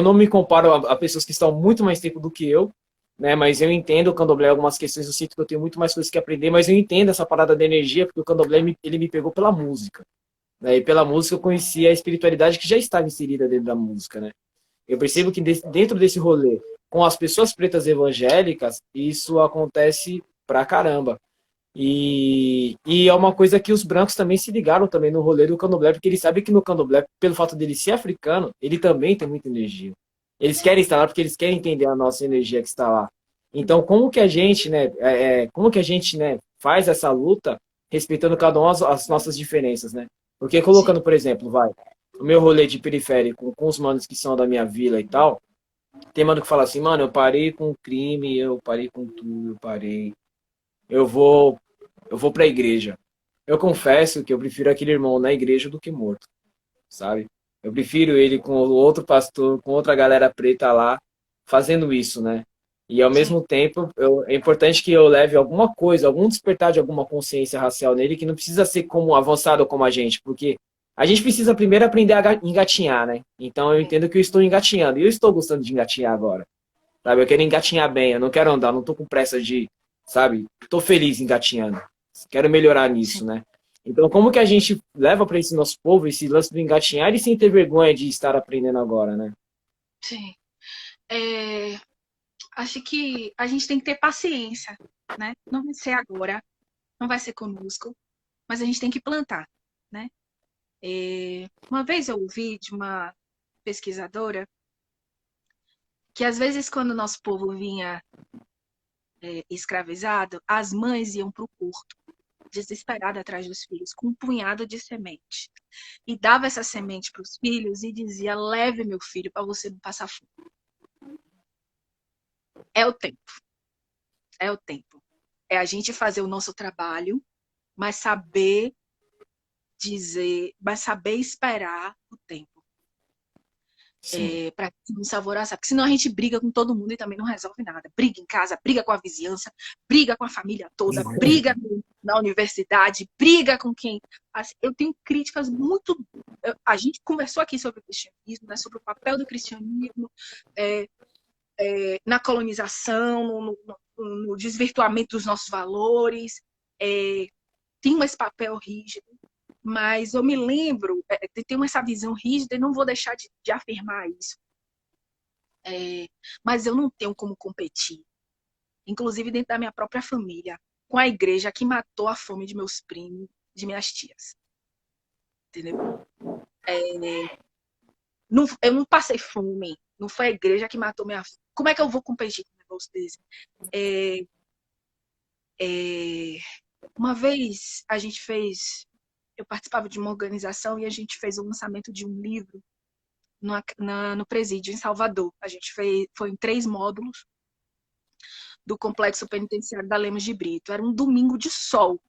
não me comparo a pessoas que estão muito mais tempo do que eu, né? Mas eu entendo o candomblé, algumas questões, eu sinto que eu tenho muito mais coisas que aprender, mas eu entendo essa parada da energia, porque o candomblé ele me pegou pela música. Né? E pela música eu conheci a espiritualidade que já estava inserida dentro da música, né? Eu percebo que dentro desse rolê, com as pessoas pretas evangélicas, isso acontece pra caramba. E é uma coisa que os brancos também se ligaram também no rolê do candomblé, porque eles sabem que no candomblé, pelo fato dele ser africano, ele também tem muita energia. Eles querem estar lá porque eles querem entender a nossa energia que está lá. Então, como que a gente, né, como que a gente, né, faz essa luta respeitando cada uma as nossas diferenças, né? Porque colocando, por exemplo, o meu rolê de periférico com os manos que são da minha vila e tal, tem mano que fala assim, mano, eu parei com o crime, eu parei com tudo, eu parei. Eu vou, eu vou pra igreja. Eu confesso que eu prefiro aquele irmão na igreja do que morto, sabe? Eu prefiro ele com o outro pastor, com outra galera preta lá, fazendo isso, né? E ao Sim, mesmo tempo, é importante que eu leve alguma coisa, algum despertar de alguma consciência racial nele, que não precisa ser como avançado como a gente, porque a gente precisa primeiro aprender a engatinhar, né? Então eu é, entendo que eu estou engatinhando, e eu estou gostando de engatinhar agora, sabe? Eu quero engatinhar bem, eu não quero andar, não tô com pressa de, sabe? Tô feliz engatinhando, quero melhorar sim, nisso, né? Então, como que a gente leva para esse nosso povo esse lance do engatinhar e sem ter vergonha de estar aprendendo agora, né? sim. É, acho que a gente tem que ter paciência, né? Não vai ser agora, não vai ser conosco, mas a gente tem que plantar, né? Uma vez eu ouvi de uma pesquisadora que às vezes quando o nosso povo vinha escravizado, as mães iam para o porto, desesperada atrás dos filhos, com um punhado de semente. E dava essa semente para os filhos e dizia: leve meu filho para você não passar fome. É o tempo, é o tempo. É a gente fazer o nosso trabalho, mas saber dizer, mas saber esperar o tempo. Sim. Para não savorar, sabe? Porque senão a gente briga com todo mundo e também não resolve nada. Briga em casa, briga com a vizinhança, briga com a família toda, briga na universidade, briga com quem. Assim, eu tenho críticas muito. A gente conversou aqui sobre o cristianismo, né, sobre o papel do cristianismo é, na colonização, no desvirtuamento dos nossos valores. Tem esse papel rígido, mas eu me lembro, tenho essa visão rígida e não vou deixar de afirmar isso. Mas eu não tenho como competir, inclusive dentro da minha própria família, com a igreja que matou a fome de meus primos, de minhas tias. Entendeu? Não, eu não passei fome, não foi a igreja que matou minha fome. Como é que eu vou competir com um negócio desse? É, é, uma vez a gente fez, eu participava de uma organização e a gente fez o lançamento de um livro no presídio em Salvador. A gente foi em 3 módulos do complexo penitenciário da Lemos de Brito. Era um domingo de sol.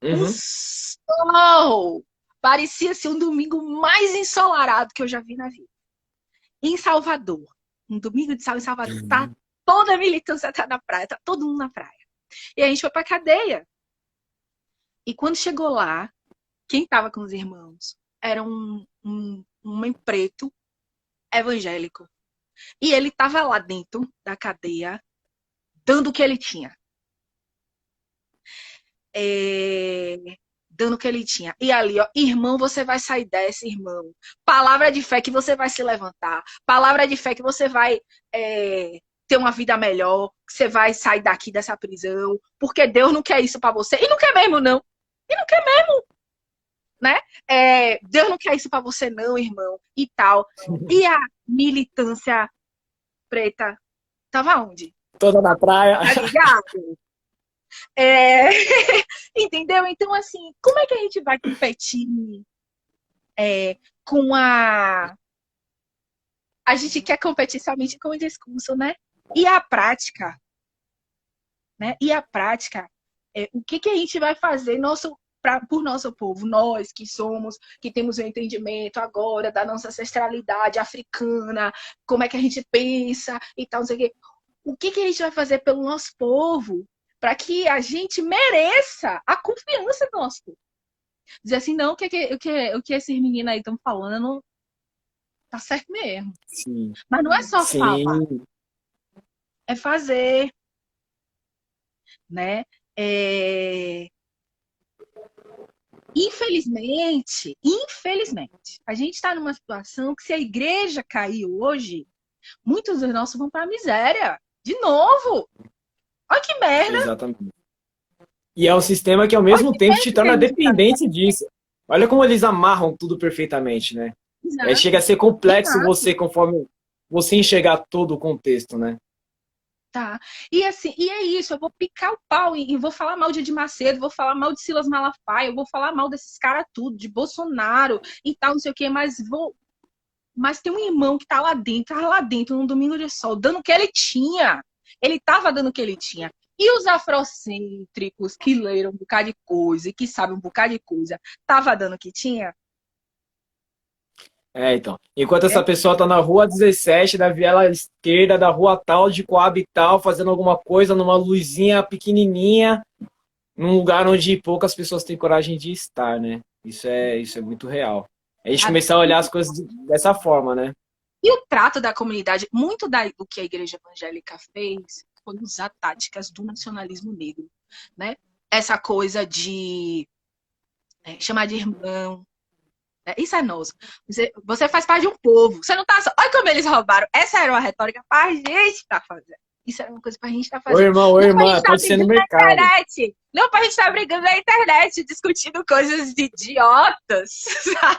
Um Uhum. sol! Parecia ser um domingo mais ensolarado que eu já vi na vida. Em Salvador. Um domingo de sol em Salvador. Tá toda a militância tá na praia, tá todo mundo na praia. E a gente foi pra cadeia. E quando chegou lá, quem tava com os irmãos era um homem preto evangélico. E ele tava lá dentro da cadeia, dando o que ele tinha. Dando o que ele tinha. E ali, ó, irmão, você vai sair dessa, irmão. Palavra de fé que você vai se levantar. Palavra de fé que você vai ter uma vida melhor, que você vai sair daqui dessa prisão, porque Deus não quer isso para você. E não quer mesmo, não. E não quer mesmo, né? Deus não quer isso para você, não, irmão. E tal. E a militância preta tava onde? Toda na praia. Tá ligado? É... Entendeu? Então, assim, como é que a gente vai competir com a. A gente quer competir somente com o discurso, né? E a prática, né? E a prática, o que, que a gente vai fazer por nosso povo? Nós que somos, que temos o entendimento agora da nossa ancestralidade africana, como é que a gente pensa e tal, não sei o quê. O que, que a gente vai fazer pelo nosso povo para que a gente mereça a confiança do nosso povo? Dizer assim, não, o que esses meninos aí estão falando não tá certo mesmo. Sim, Mas não é só falar, sim, é fazer, né? É... Infelizmente, a gente está numa situação que se a igreja cair hoje, muitos dos nossos vão para a miséria. De novo! Olha que merda! exatamente. E é um sistema que, ao Olha mesmo que tempo, te merda que a torna gente está. dependente disso. Olha como eles amarram tudo perfeitamente, né? Chega a Exato, ser complexo exato. você, conforme você enxergar todo o contexto, né? Tá. E assim, e é isso, eu vou picar o pau e vou falar mal de Edir Macedo, vou falar mal de Silas Malafaia, eu vou falar mal desses caras tudo, de Bolsonaro e tal, não sei o quê, mas tem um irmão que tá lá dentro num domingo de sol, dando o que ele tinha. Ele tava dando o que ele tinha. E os afrocêntricos que leram um bocado de coisa e que sabem um bocado de coisa, tava dando o que tinha? Então. Enquanto essa pessoa tá na rua 17, da viela esquerda, da rua tal, de Coab tal, fazendo alguma coisa numa luzinha pequenininha, num lugar onde poucas pessoas têm coragem de estar, né? Isso é muito real. A gente começar a olhar as coisas dessa forma, né? E o trato da comunidade, muito do que a igreja evangélica fez foi usar táticas do nacionalismo negro, né? Essa coisa de chamar de irmão. Isso é nosso. Você faz parte de um povo. Você não tá só. Olha como eles roubaram. Essa era uma retórica para a gente estar fazendo. Isso era uma coisa para a gente estar fazendo. Ô Não para a irmã, gente estar pode ser no brigando na mercado. internet. Não para a gente estar brigando na internet, discutindo coisas de idiotas,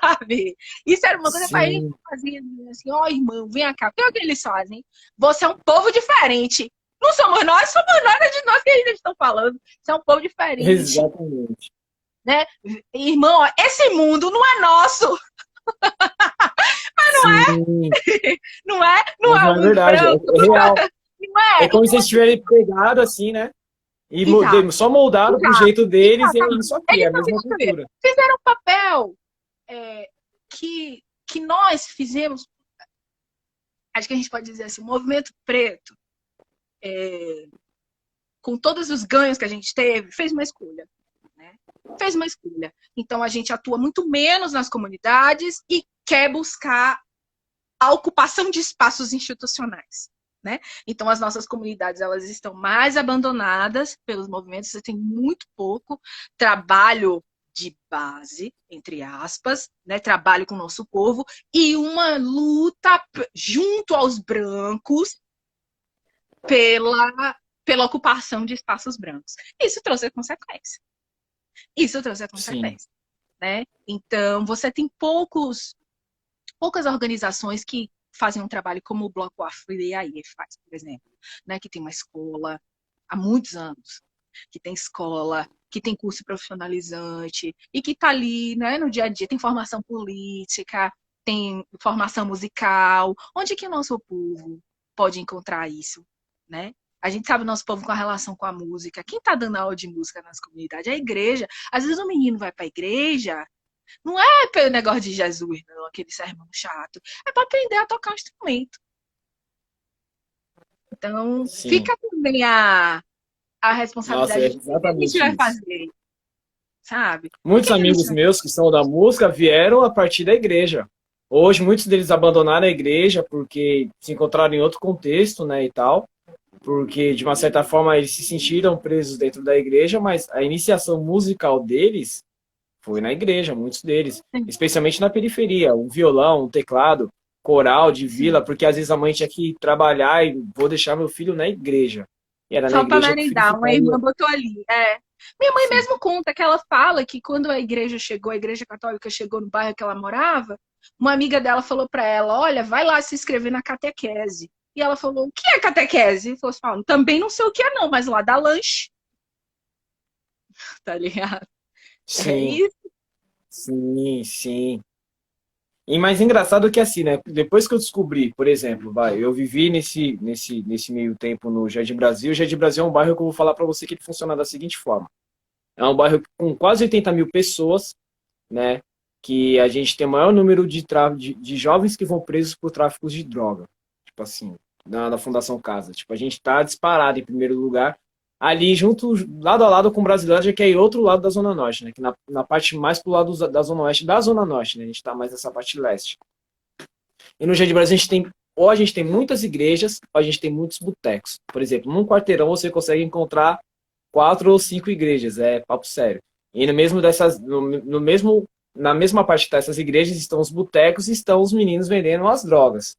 sabe? Isso era uma coisa para a gente Sim, fazer assim, ó, irmão, vem cá. O que é que eles fazem? Você é um povo diferente. Não somos nós, é de nós que eles estão falando. Você é um povo diferente, exatamente. né? Irmão, ó, esse mundo não é nosso. Sim, Não é? Não mas é não o é mundo verdade, branco? é real. Não É é? como se Então, eles tivessem pegado assim, né? E exato, só moldado pro exato, jeito deles, e é exatamente. isso aqui, é Eles a mesma cultura. fizeram um papel que nós fizemos, acho que a gente pode dizer assim, o movimento preto, com todos os ganhos que a gente teve, fez uma escolha. Né? Fez uma escolha. Então, a gente atua muito menos nas comunidades e quer buscar a ocupação de espaços institucionais. Né? Então, as nossas comunidades elas estão mais abandonadas pelos movimentos, você tem muito pouco trabalho de base, entre aspas, né? Trabalho com o nosso povo, e uma luta junto aos brancos pela ocupação de espaços brancos. Isso trouxe a consequência. Isso trouxe a Sim, consequência. Né? Então, você tem poucas organizações que fazem um trabalho como o Bloco Afro e aí faz, por exemplo, né? Que tem uma escola há muitos anos, que tem escola, que tem curso profissionalizante e que está ali, né, no dia a dia, tem formação política, tem formação musical. Onde que o nosso povo pode encontrar isso, né? A gente sabe o nosso povo com a relação com a música. Quem está dando aula de música nas comunidades é a igreja. Às vezes o menino vai para a igreja, não é pelo negócio de Jesus, não, aquele sermão chato. É para aprender a tocar um instrumento. Então, sim. fica também a Nossa, é responsabilidade de o que a gente exatamente vai isso. fazer, sabe? O Muitos que a gente amigos vai meus que são da música vieram a partir da igreja. Hoje, muitos deles abandonaram a igreja porque se encontraram em outro contexto, né, e tal, porque de uma certa forma eles se sentiram presos dentro da igreja, mas a iniciação musical deles foi na igreja, muitos deles, fazer? especialmente na periferia, um violão, um teclado, coral de vila, Sim. porque às vezes a mãe tinha que trabalhar e vou deixar meu filho na igreja. E era na Só para igreja que o filho merendar, uma ficaria. irmã botou ali. É. Minha mãe Sim. mesmo conta que ela fala que quando a igreja chegou, a igreja católica chegou no bairro que ela morava, uma amiga dela falou para ela: olha, vai lá se inscrever na catequese. E ela falou: o que é catequese? E falou assim: também não sei o que é, não, mas lá dá lanche, tá ligado? É Sim, isso. sim, sim. E mais engraçado que assim, né? Depois que eu descobri, por exemplo, eu vivi nesse meio tempo no Jardim Brasil. O Jardim Brasil é um bairro que eu vou falar para você que ele funciona da seguinte forma. É um bairro com quase 80 mil pessoas, né? Que a gente tem o maior número de jovens que vão presos por tráfico de droga. Tipo assim, na Fundação Casa. Tipo, a gente está disparado em primeiro lugar. Ali junto, lado a lado com Brasilândia, que é em outro lado da Zona Norte, né? Que na parte mais pro lado da Zona Oeste da Zona Norte, né? A gente está mais nessa parte leste. E no Jardim Brasil ou a gente tem muitas igrejas, ou a gente tem muitos botecos. Por exemplo, num quarteirão você consegue encontrar 4 ou 5 igrejas, é papo sério. E no mesmo dessas, no mesmo, na mesma parte dessas igrejas estão os botecos e estão os meninos vendendo as drogas.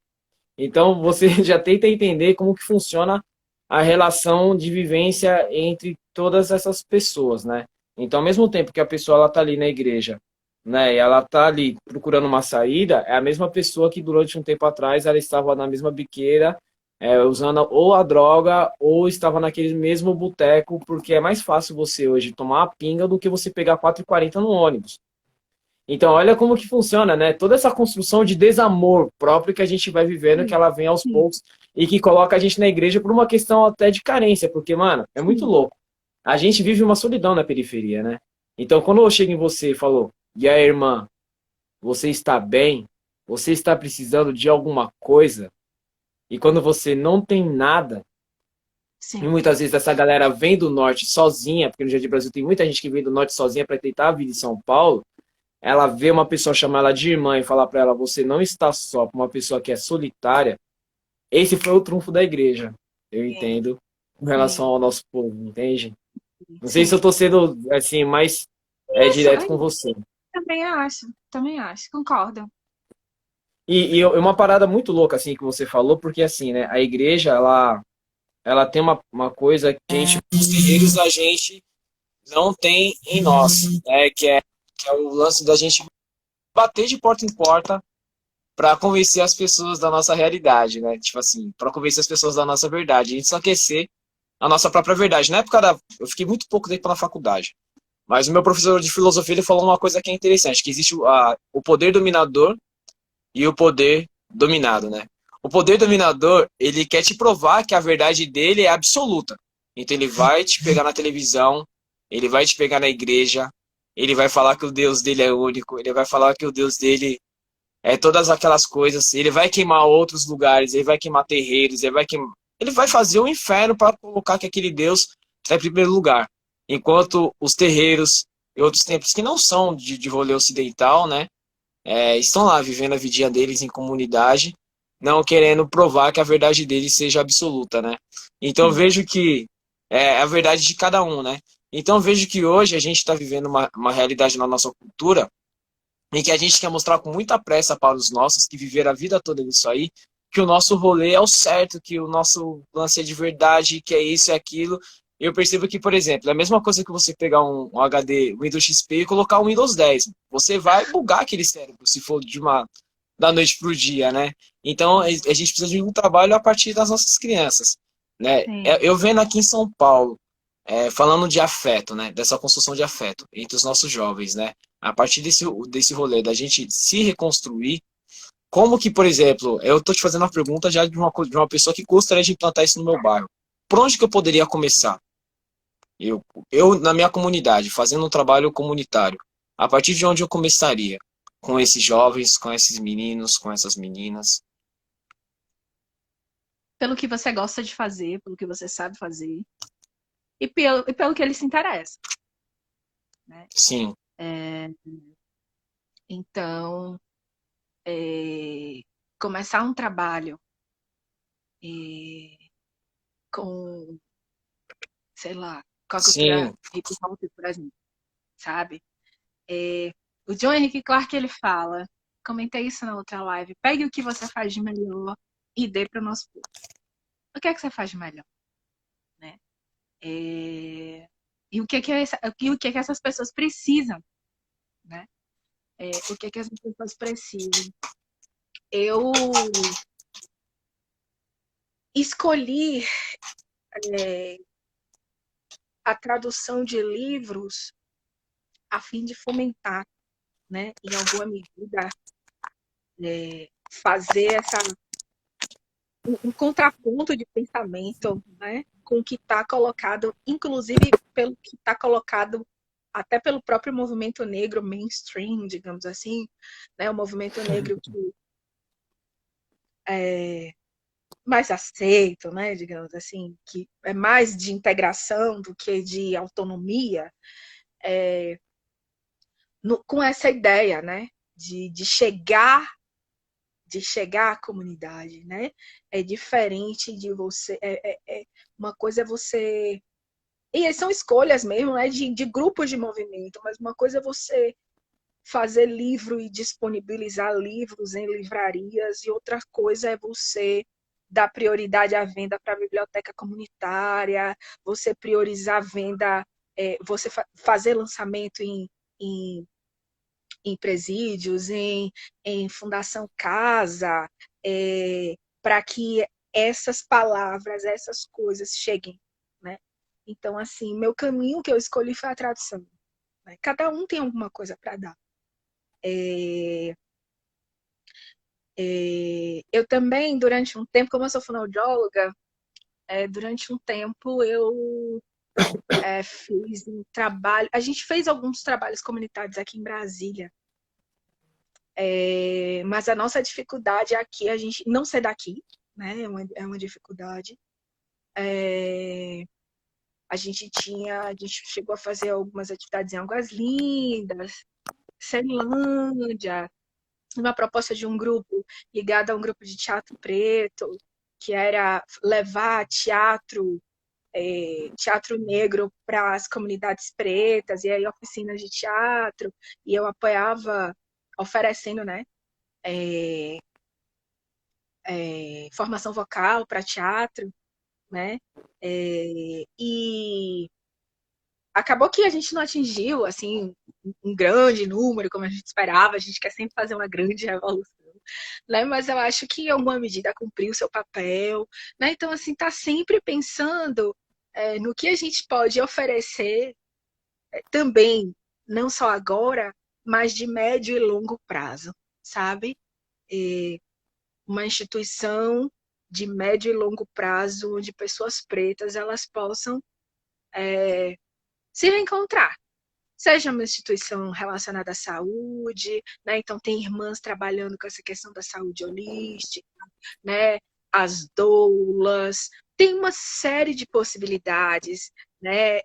Então você já tenta entender como que funciona a relação de vivência entre todas essas pessoas, né? Então, ao mesmo tempo que a pessoa ela tá ali na igreja, né, e ela tá ali procurando uma saída, é a mesma pessoa que durante um tempo atrás ela estava na mesma biqueira, usando ou a droga ou estava naquele mesmo boteco, porque é mais fácil você hoje tomar a pinga do que você pegar 4,40 no ônibus. Então, olha como que funciona, né? Toda essa construção de desamor próprio que a gente vai vivendo, que Sim, ela vem aos sim, poucos e que coloca a gente na igreja por uma questão até de carência, porque, mano, é muito sim. louco. A gente vive uma solidão na periferia, né? Então, quando eu chego em você e falo, e aí, irmã, você está bem? você está precisando de alguma coisa, e quando você não tem nada, e Sim. muitas vezes essa galera vem do norte sozinha, porque no Jardim Brasil tem muita gente que vem do norte sozinha para tentar a vida em São Paulo, ela vê uma pessoa chamar ela de irmã e falar para ela, você não está só, para uma pessoa que é solitária, esse foi o trunfo da igreja, eu Sim, entendo, com relação sim, ao nosso povo, entende? Não sei se eu sim. estou sendo, assim, mais Isso, direto com você. também acho, concordo. E uma parada muito louca, assim, que você falou, porque, assim, né, a igreja, ela tem uma coisa que a gente, os guerreiros da gente não tem em nós, né, que é o lance da gente bater de porta em porta para convencer as pessoas da nossa realidade, né? Tipo assim, para convencer as pessoas da nossa verdade. A gente só quer ser a nossa própria verdade. Na época eu fiquei muito pouco tempo na faculdade, mas o meu professor de filosofia ele falou uma coisa que é interessante, que existe o poder dominador e o poder dominado, né? O poder dominador, ele quer te provar que a verdade dele é absoluta. Então ele vai te pegar na televisão, ele vai te pegar na igreja, ele vai falar que o Deus dele é único, ele vai falar que o Deus dele é todas aquelas coisas, ele vai queimar outros lugares, ele vai queimar terreiros, ele vai fazer o inferno para colocar que aquele Deus está em primeiro lugar. Enquanto os terreiros e outros templos que não são de rolê ocidental, né? Estão lá vivendo a vidinha deles em comunidade, não querendo provar que a verdade deles seja absoluta, né? Então eu Sim, vejo que é a verdade de cada um, né? Então eu vejo que hoje a gente está vivendo uma realidade na nossa cultura em que a gente quer mostrar com muita pressa para os nossos que viveram a vida toda nisso aí, que o nosso rolê é o certo, que o nosso lance é de verdade, que é isso e aquilo. Eu percebo que, por exemplo, é a mesma coisa que você pegar um HD Windows XP e colocar um Windows 10. Você vai bugar aquele cérebro se for da noite para o dia, né? Então a gente precisa de um trabalho a partir das nossas crianças, né? sim. Eu vendo aqui em São Paulo, falando de afeto, né? Dessa construção de afeto entre os nossos jovens, né? A partir desse rolê da gente se reconstruir, como que, por exemplo, eu tô te fazendo uma pergunta já de uma pessoa que gostaria de implantar isso no meu bairro. Por onde que eu poderia começar? Eu, na minha comunidade, fazendo um trabalho comunitário. A partir de onde eu começaria? Com esses jovens, com esses meninos, com essas meninas. Pelo que você gosta de fazer, pelo que você sabe fazer, e pelo que ele se interessa, né? Sim, Então, começar um trabalho é, com, sei lá, com a cultura sim, hip hop, por exemplo, sabe? O John Henrik Clarke, ele fala, comentei isso na outra live, pegue o que você faz de melhor e dê para o nosso povo. O que é que você faz de melhor, né? E o que é que essas pessoas precisam, né? O que é que essas pessoas precisam. Eu escolhi a tradução de livros a fim de fomentar, né, em alguma medida, fazer um contraponto de pensamento, né, com o que está colocado, inclusive pelo que está colocado até pelo próprio movimento negro mainstream, digamos assim, né, o movimento negro que é mais aceito, né, digamos assim, que é mais de integração do que de autonomia, com essa ideia, né, de chegar à comunidade, né? É diferente de você. Uma coisa é você. E são escolhas mesmo, né? De grupos de movimento, mas uma coisa é você fazer livro e disponibilizar livros em livrarias, e outra coisa é você dar prioridade à venda para a biblioteca comunitária, você priorizar a venda, você fazer lançamento em em presídios, em Fundação Casa, para que essas palavras, essas coisas cheguem, né? Então, assim, meu caminho que eu escolhi foi a tradução. Né? Cada um tem alguma coisa para dar. Eu também, durante um tempo, como eu sou fonoaudióloga, durante um tempo eu fiz um trabalho. A gente fez alguns trabalhos comunitários aqui em Brasília, Mas a nossa dificuldade aqui, a gente não ser daqui, né? É uma dificuldade. A gente chegou a fazer algumas atividades em Águas Lindas, Ceilândia, uma proposta de um grupo ligado a um grupo de teatro preto, que era levar teatro negro para as comunidades pretas, e aí oficinas de teatro, e eu apoiava oferecendo, né, formação vocal para teatro, né, e acabou que a gente não atingiu, assim, um grande número, como a gente esperava, a gente quer sempre fazer uma grande revolução, né? Mas eu acho que em alguma medida cumpriu o seu papel, né? Então, assim, tá sempre pensando no que a gente pode oferecer também, não só agora, mas de médio e longo prazo, sabe? Uma instituição de médio e longo prazo, onde pessoas pretas elas possam se reencontrar, seja uma instituição relacionada à saúde, né? Então tem irmãs trabalhando com essa questão da saúde holística, né? As doulas, tem uma série de possibilidades, né?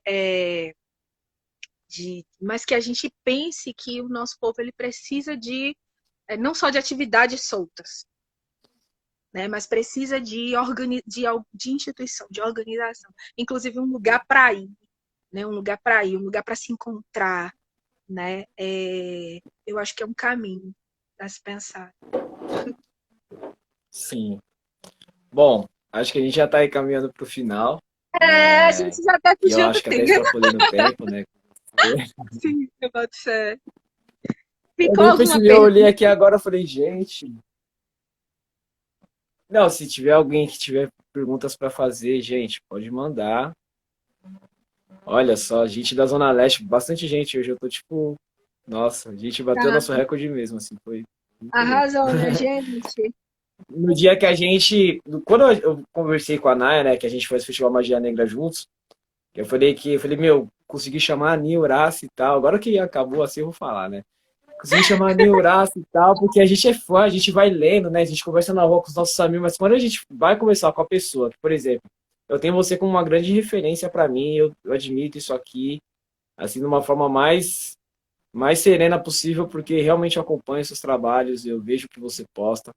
Mas que a gente pense que o nosso povo ele precisa de não só de atividades soltas, né? Mas precisa de instituição, de organização, inclusive um lugar para ir, né? Um lugar para se encontrar, né? Eu acho que é um caminho a se pensar. Sim. Bom, acho que a gente já está aí caminhando para o final, A né? gente já tá E eu fugindo do acho que até tempo. extrapolei no tempo, né? Sim, eu boto fé. Eu Ficou nem alguma percebi, eu olhei pergunta? aqui agora e falei, gente. Não, se tiver alguém que tiver perguntas para fazer, gente, pode mandar. Olha só, gente da Zona Leste, bastante gente hoje. Eu tô tipo, nossa, a gente bateu Tá. nosso recorde mesmo, assim, foi muito louco. Arrasou, minha gente. No dia que a gente, quando eu conversei com a Naya, né, que a gente faz o Festival Magia Negra juntos, eu falei, meu, consegui chamar a Nia Horácio e tal. Agora que acabou assim, eu vou falar, né? Consegui chamar a Nia Horácio e tal, porque a gente é fã, a gente vai lendo, né? A gente conversa na rua com os nossos amigos, mas quando a gente vai conversar com a pessoa, que, por exemplo, eu tenho você como uma grande referência para mim, eu admito isso aqui, assim, de uma forma mais serena possível, porque realmente eu acompanho seus trabalhos, eu vejo o que você posta.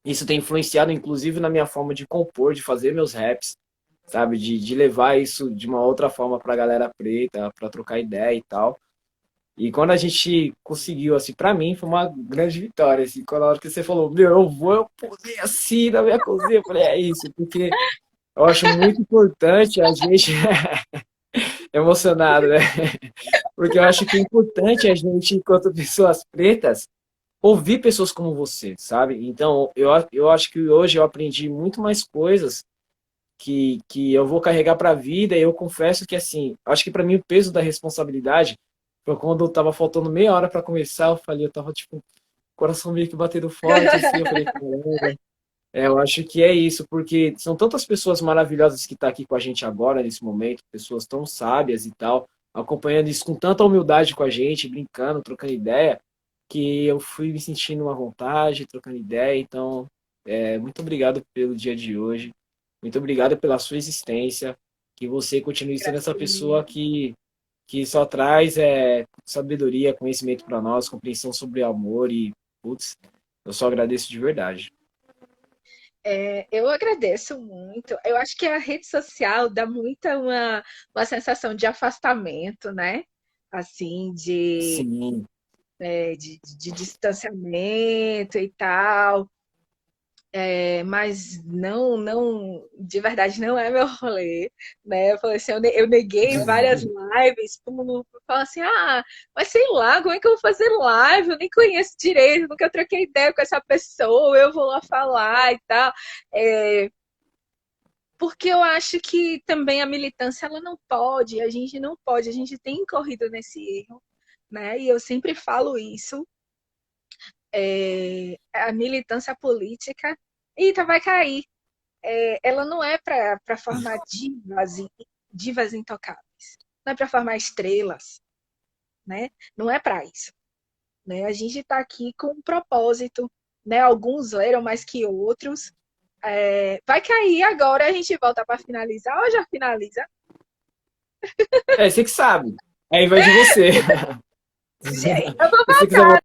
Isso tem influenciado, inclusive, na minha forma de compor, de fazer meus raps, sabe? De levar isso de uma outra forma para a galera preta, para trocar ideia e tal. E quando a gente conseguiu, assim, para mim foi uma grande vitória, assim, quando a hora que você falou, meu, eu posei assim na minha cozinha, eu falei, é isso, porque eu acho muito importante a gente, emocionado, né? Porque eu acho que é importante a gente, enquanto pessoas pretas, ouvir pessoas como você, sabe? Então, eu acho que hoje eu aprendi muito mais coisas que eu vou carregar para a vida. E eu confesso que, assim, acho que para mim o peso da responsabilidade foi quando eu tava faltando meia hora para começar. Eu falei, eu tava tipo, coração meio que batendo forte, assim. Eu falei, caramba. Eu acho que é isso, porque são tantas pessoas maravilhosas que estão aqui com a gente agora, nesse momento, pessoas tão sábias e tal, acompanhando isso com tanta humildade com a gente, brincando, trocando ideia, que eu fui me sentindo à vontade, trocando ideia. Então, muito obrigado pelo dia de hoje, muito obrigado pela sua existência, que você continue sendo essa pessoa que só traz sabedoria, conhecimento para nós, compreensão sobre amor e, putz, eu só agradeço de verdade. Eu agradeço muito. Eu acho que a rede social dá muita uma sensação de afastamento, né? Assim, Sim. de distanciamento e tal. Mas de verdade não é meu rolê, né? Eu falei assim, eu neguei várias lives, todo mundo fala assim, mas sei lá, como é que eu vou fazer live? Eu nem conheço direito, nunca troquei ideia com essa pessoa, eu vou lá falar e tal. É, porque eu acho que também a militância ela não pode, a gente não pode, a gente tem incorrido nesse erro, né? E eu sempre falo isso, a militância política, eita, vai cair. Ela não é para formar divas intocáveis. Não é para formar estrelas, né? Não é para isso, né? A gente está aqui com um propósito, né? Alguns leram mais que outros. Vai cair agora, a gente volta para finalizar ou já finaliza? Você que sabe. Aí vai de você. Gente, eu vou Se você quiser